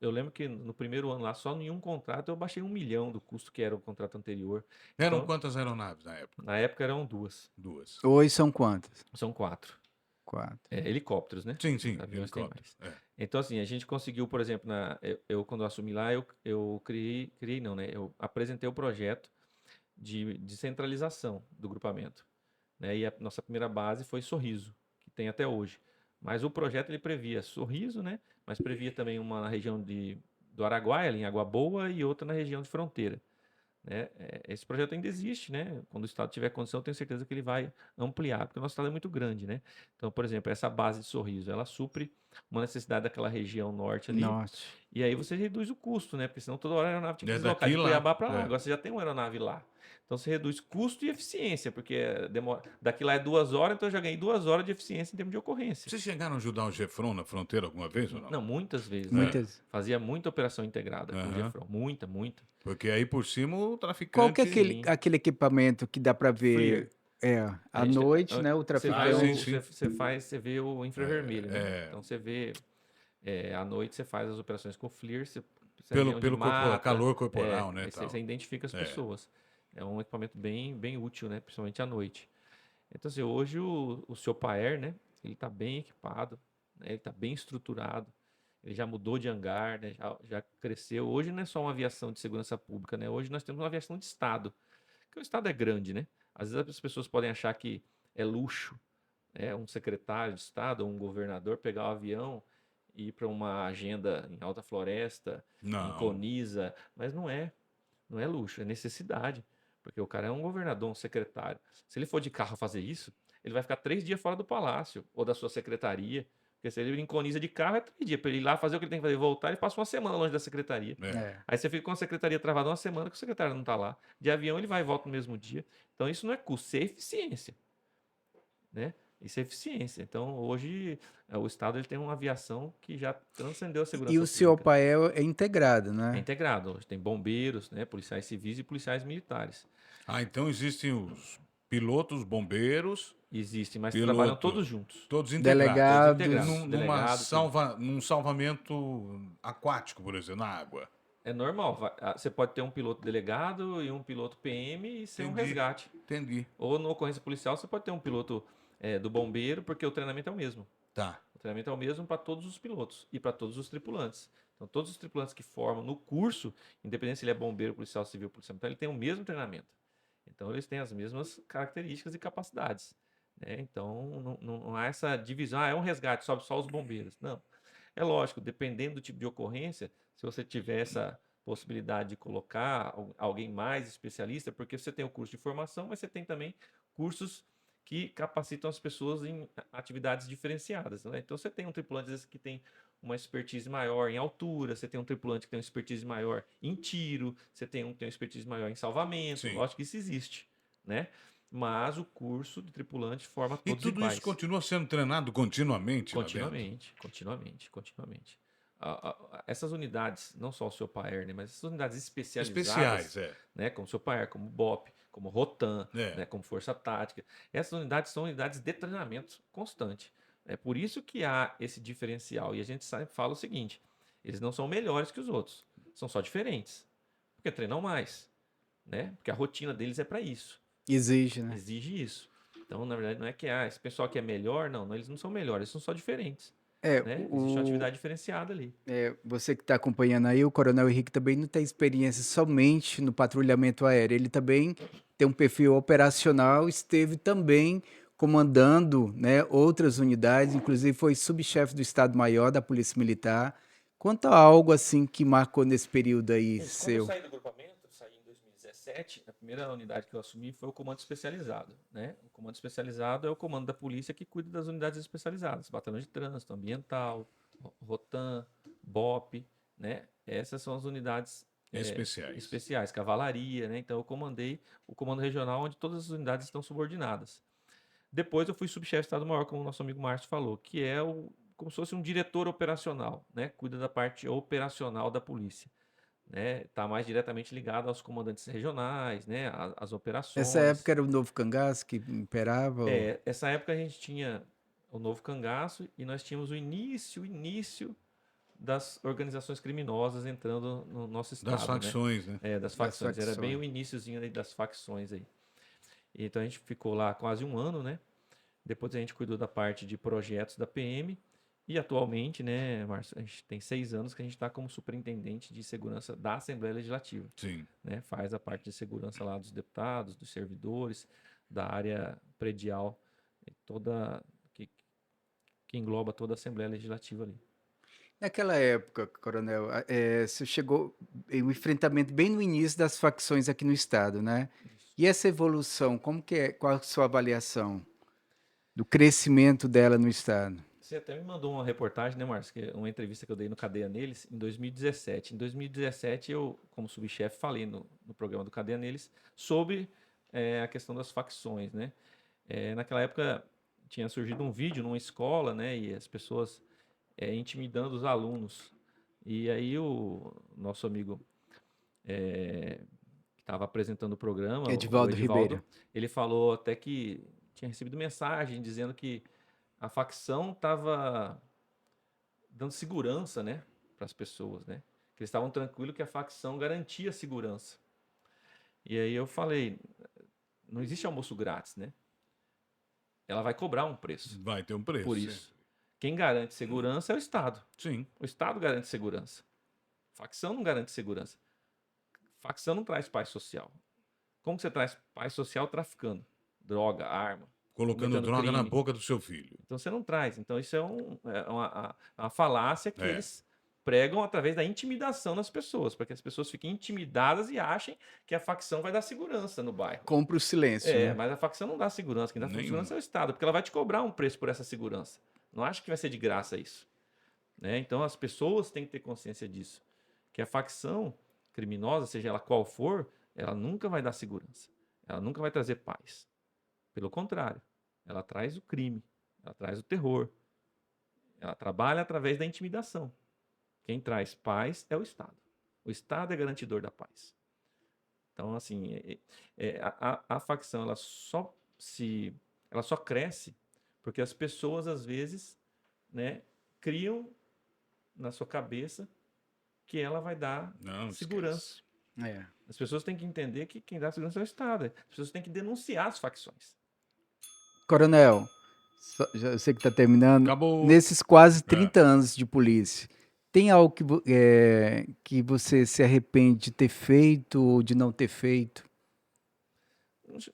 Eu lembro que no primeiro ano lá, só em um contrato, eu baixei 1 milhão do custo que era o contrato anterior. Eram Então, quantas aeronaves na época? na época eram 2, Duas. Hoje são quantas? são 4. 4. Helicópteros, né? Sim, sim, Aviões tem helicóptero. mais. É. Então, assim, a gente conseguiu, por exemplo, quando eu assumi lá, eu criei não, né? Eu apresentei o projeto de centralização do grupamento, né? E a nossa primeira base foi Sorriso, que tem até hoje. Mas o projeto ele previa Sorriso, né? Mas previa também uma na região do Araguaia, ali em Água Boa, e outra na região de fronteira, né? Esse projeto ainda existe, né? Quando o Estado tiver condição, eu tenho certeza que ele vai ampliar, porque o nosso Estado é muito grande, né? Então, por exemplo, essa base de Sorriso, ela supre uma necessidade daquela região norte ali, Norte. e aí você reduz o custo, né? Porque senão toda hora a aeronave tinha que É deslocar daqui de lá. Cuiabá para lá. É. Agora você já tem uma aeronave lá. Então você reduz custo e eficiência, porque daqui lá é 2 horas, então eu já ganhei 2 horas de eficiência em termos de ocorrência. Vocês chegaram a ajudar o Gefron na fronteira alguma vez ou não? Não, muitas vezes, né? Muitas. Fazia muita operação integrada com o Aham. Gefron. Muita, muita. Porque aí por cima o Qual que é traficante. Sim. aquele equipamento que dá para ver A à gente, noite, né? O você vê Ah, sim, traficante. sim. você vê o infravermelho, né? É, Então você vê, à noite você faz as operações com FLIR, você vê onde pelo mata, calor corporal, né, aí você tal. identifica as É. pessoas. É um equipamento bem, bem útil, né? Principalmente à noite. Então, assim, hoje o seu Paer, né? Ele está bem equipado, né? Ele está bem estruturado. Ele já mudou de hangar, né? Já cresceu. Hoje não é só uma aviação de segurança pública, né? Hoje nós temos uma aviação de Estado. Porque o Estado é grande, né? Às vezes as pessoas podem achar que é luxo, né? Um secretário de Estado ou um governador pegar o avião e ir para uma agenda em Alta Floresta, em Não. Coniza, mas não é. Não é luxo, é necessidade. Porque o cara é um governador, um secretário. Se ele for de carro fazer isso, ele vai ficar 3 dias fora do palácio ou da sua secretaria. Porque se ele inconiza de carro, é 3 dias. Para ele ir lá fazer o que ele tem que fazer, voltar, ele passa uma semana longe da secretaria. É. É. Aí você fica com a secretaria travada uma semana que o secretário não está lá. De avião ele vai e volta no mesmo dia. Então isso não é custo, isso é eficiência, né? Isso é eficiência. Então hoje o Estado ele tem uma aviação que já transcendeu a E segurança o seu pública. Pael é integrado, É né? integrado. Hoje tem bombeiros, né, policiais civis e policiais militares. Ah, então existem os pilotos, bombeiros, Existem, mas trabalham piloto, todos juntos. todos integrados. Todos Delegados. integrados. Delegado, tudo. Num salvamento aquático, por exemplo, na água. É normal. Você pode ter um piloto delegado e um piloto PM e ser um Entendi. resgate. Entendi. Ou na ocorrência policial você pode ter um piloto do bombeiro, porque o treinamento é o mesmo. Tá. O treinamento é o mesmo para todos os pilotos e para todos os tripulantes. Então, todos os tripulantes que formam no curso, independente se ele é bombeiro, policial civil, policial militar, ele tem o mesmo treinamento. Então, eles têm as mesmas características e capacidades, né? Então, não há essa divisão. Ah, é um resgate, sobe só os bombeiros. Não. É lógico, dependendo do tipo de ocorrência, se você tiver essa possibilidade de colocar alguém mais especialista, porque você tem o curso de formação, mas você tem também cursos que capacitam as pessoas em atividades diferenciadas, né? Então você tem um tripulante às vezes, que tem uma expertise maior em altura, você tem um tripulante que tem uma expertise maior em tiro, você tem um que tem uma expertise maior em salvamento, Sim. lógico que isso existe, né? Mas o curso de tripulante forma E todos tudo iguais. isso continua sendo treinado continuamente lá dentro? Continuamente. Essas unidades, não só o seu Paer, né, mas essas unidades Especiais, especializadas, né, como o seu Paer, como o BOP, como o Rotan, É. né, como Força Tática, essas unidades são unidades de treinamento constante. É por isso que há esse diferencial. E a gente sempre fala o seguinte: eles não são melhores que os outros, são só diferentes. Porque treinam mais, né? Porque a rotina deles é para isso. Exige, né? Exige isso. Então, na verdade, não é que esse pessoal que é melhor, não, eles não são melhores, eles são só diferentes, É, né? Existe uma atividade diferenciada ali. você que está acompanhando aí, o Coronel Henrique também não tem experiência somente no patrulhamento aéreo. Ele também tem um perfil operacional, esteve também comandando, né, outras unidades, inclusive foi subchefe do Estado-Maior da Polícia Militar. Conta algo assim que marcou nesse período aí Quando eu seu. saí do grupamento, eu saí em 2017, a primeira unidade que eu assumi foi o comando especializado, né? O comando especializado é o comando da polícia que cuida das unidades especializadas, batalhão de trânsito, ambiental, Rotan, BOP, né? Essas são as unidades especiais, cavalaria, né? Então eu comandei o comando regional onde todas as unidades estão subordinadas. Depois eu fui subchefe de Estado-Maior, como o nosso amigo Márcio falou, que é como se fosse um diretor operacional, né? Cuida da parte operacional da polícia, né? Está mais diretamente ligado aos comandantes regionais, né? Às Essa operações. época era o novo cangaço que imperava? Essa época a gente tinha o novo cangaço e nós tínhamos o início das organizações criminosas entrando no nosso estado, Das né? facções, né? Das facções. Era bem o iniciozinho aí das facções aí. Então a gente ficou lá quase um ano, né? Depois a gente cuidou da parte de projetos da PM. E atualmente, né, Márcio, a gente tem 6 anos que a gente está como superintendente de segurança da Assembleia Legislativa. Sim. Né? Faz a parte de segurança lá dos deputados, dos servidores, da área predial, toda que engloba toda a Assembleia Legislativa ali. Naquela época, Coronel, você chegou em um enfrentamento bem no início das facções aqui no estado, né? E essa evolução, como que é? Qual a sua avaliação do crescimento dela no estado? Você até me mandou uma reportagem, né, Márcio? Uma entrevista que eu dei no Cadeia Neles em 2017. Em 2017, eu, como subchefe, falei no programa do Cadeia Neles sobre a questão das facções, né? Naquela época tinha surgido um vídeo numa escola, né? E as pessoas intimidando os alunos. E aí o nosso amigo que estava apresentando o programa, o Edivaldo Ribeiro. ele falou até que tinha recebido mensagem dizendo que a facção estava dando segurança, né, para as pessoas, né? Que eles estavam tranquilos que a facção garantia segurança. E aí eu falei, não existe almoço grátis, né? Ela vai cobrar um preço Vai ter um preço. por isso. Quem garante segurança é o Estado. Sim. O Estado garante segurança. Facção não garante segurança. Facção não traz paz social. Como que você traz paz social traficando? Droga, arma. Colocando cometendo droga na crime. boca do seu filho. Então você não traz. Então isso é uma falácia que eles pregam através da intimidação nas pessoas, para que as pessoas fiquem intimidadas e achem que a facção vai dar segurança no bairro. Compra o silêncio, né? Mas a facção não dá segurança. Quem dá Nenhuma. segurança é o Estado, porque ela vai te cobrar um preço por essa segurança. Não acha que vai ser de graça isso. Né? Então as pessoas têm que ter consciência disso. Que a facção criminosa, seja ela qual for, ela nunca vai dar segurança. Ela nunca vai trazer paz. Pelo contrário, ela traz o crime, ela traz o terror. Ela trabalha através da intimidação. Quem traz paz é o Estado. O Estado é garantidor da paz. Então, assim, a facção ela só cresce porque as pessoas, às vezes, né, criam na sua cabeça que ela vai dar segurança. As pessoas têm que entender que quem dá segurança é o Estado. As pessoas têm que denunciar as facções. Coronel, eu sei que está terminando. Acabou. Nesses quase 30 anos de polícia, tem algo que você se arrepende de ter feito ou de não ter feito?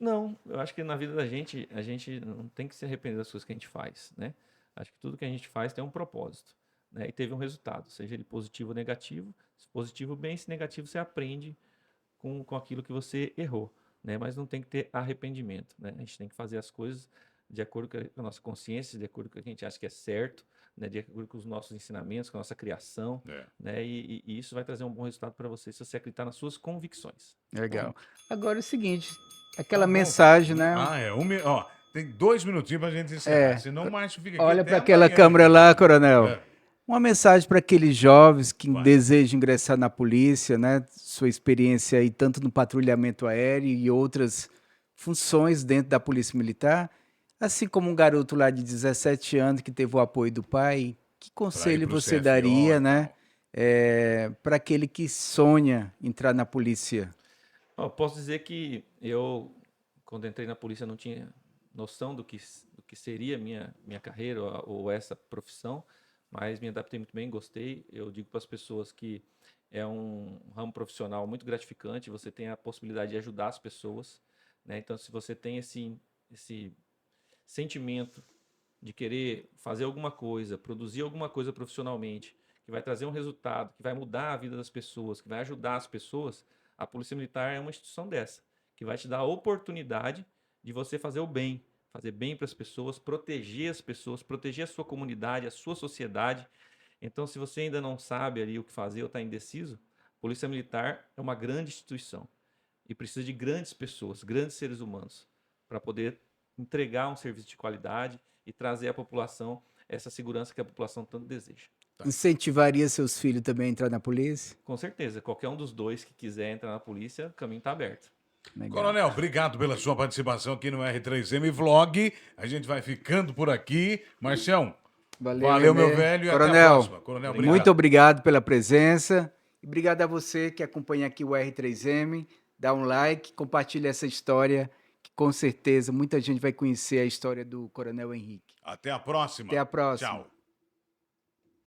Não, eu acho que na vida da gente, a gente não tem que se arrepender das coisas que a gente faz, né? Acho que tudo que a gente faz tem um propósito, né? E teve um resultado, seja ele positivo ou negativo. Se positivo, bem, se negativo, você aprende com aquilo que você errou, né? Mas não tem que ter arrependimento, né? A gente tem que fazer as coisas de acordo com a nossa consciência, de acordo com o que a gente acha que é certo, né? De acordo com os nossos ensinamentos, com a nossa criação, né? E isso vai trazer um bom resultado para você se você acreditar nas suas convicções. Legal. Agora é o seguinte, aquela mensagem, né? Tem 2 minutinhos pra gente encerrar, senão o Márcio fica aqui Olha até para aquela amanhã, câmera né? lá, Coronel. Uma mensagem para aqueles jovens que Vai. desejam ingressar na polícia, né? Sua experiência aí tanto no patrulhamento aéreo e outras funções dentro da Polícia Militar, assim como um garoto lá de 17 anos que teve o apoio do pai, que conselho pro você CFO, daria, né? tal. Para aquele que sonha entrar na polícia? Eu posso dizer que eu, quando entrei na polícia, não tinha noção do que seria minha carreira ou essa profissão, mas me adaptei muito bem, gostei. Eu digo para as pessoas que é um ramo profissional muito gratificante, você tem a possibilidade de ajudar as pessoas, né? Então, se você tem esse sentimento de querer fazer alguma coisa, produzir alguma coisa profissionalmente, que vai trazer um resultado, que vai mudar a vida das pessoas, que vai ajudar as pessoas, a Polícia Militar é uma instituição dessa, que vai te dar a oportunidade de você fazer o bem, fazer bem para as pessoas, proteger a sua comunidade, a sua sociedade. Então, se você ainda não sabe ali o que fazer ou está indeciso, a Polícia Militar é uma grande instituição e precisa de grandes pessoas, grandes seres humanos, para poder entregar um serviço de qualidade e trazer à população essa segurança que a população tanto deseja. Incentivaria seus filhos também a entrar na polícia? Com certeza, qualquer um dos dois que quiser entrar na polícia, o caminho está aberto. Legal. Coronel, obrigado pela sua participação aqui no R3M Vlog. A gente vai ficando por aqui. Marcião, Valeu, meu Renê. velho, e até a Coronel, próxima. Coronel, obrigado. muito obrigado pela presença. E obrigado a você que acompanha aqui o R3M. Dá um like, compartilha essa história, que com certeza muita gente vai conhecer a história do Coronel Henrique. Até a próxima. Até a próxima. Tchau.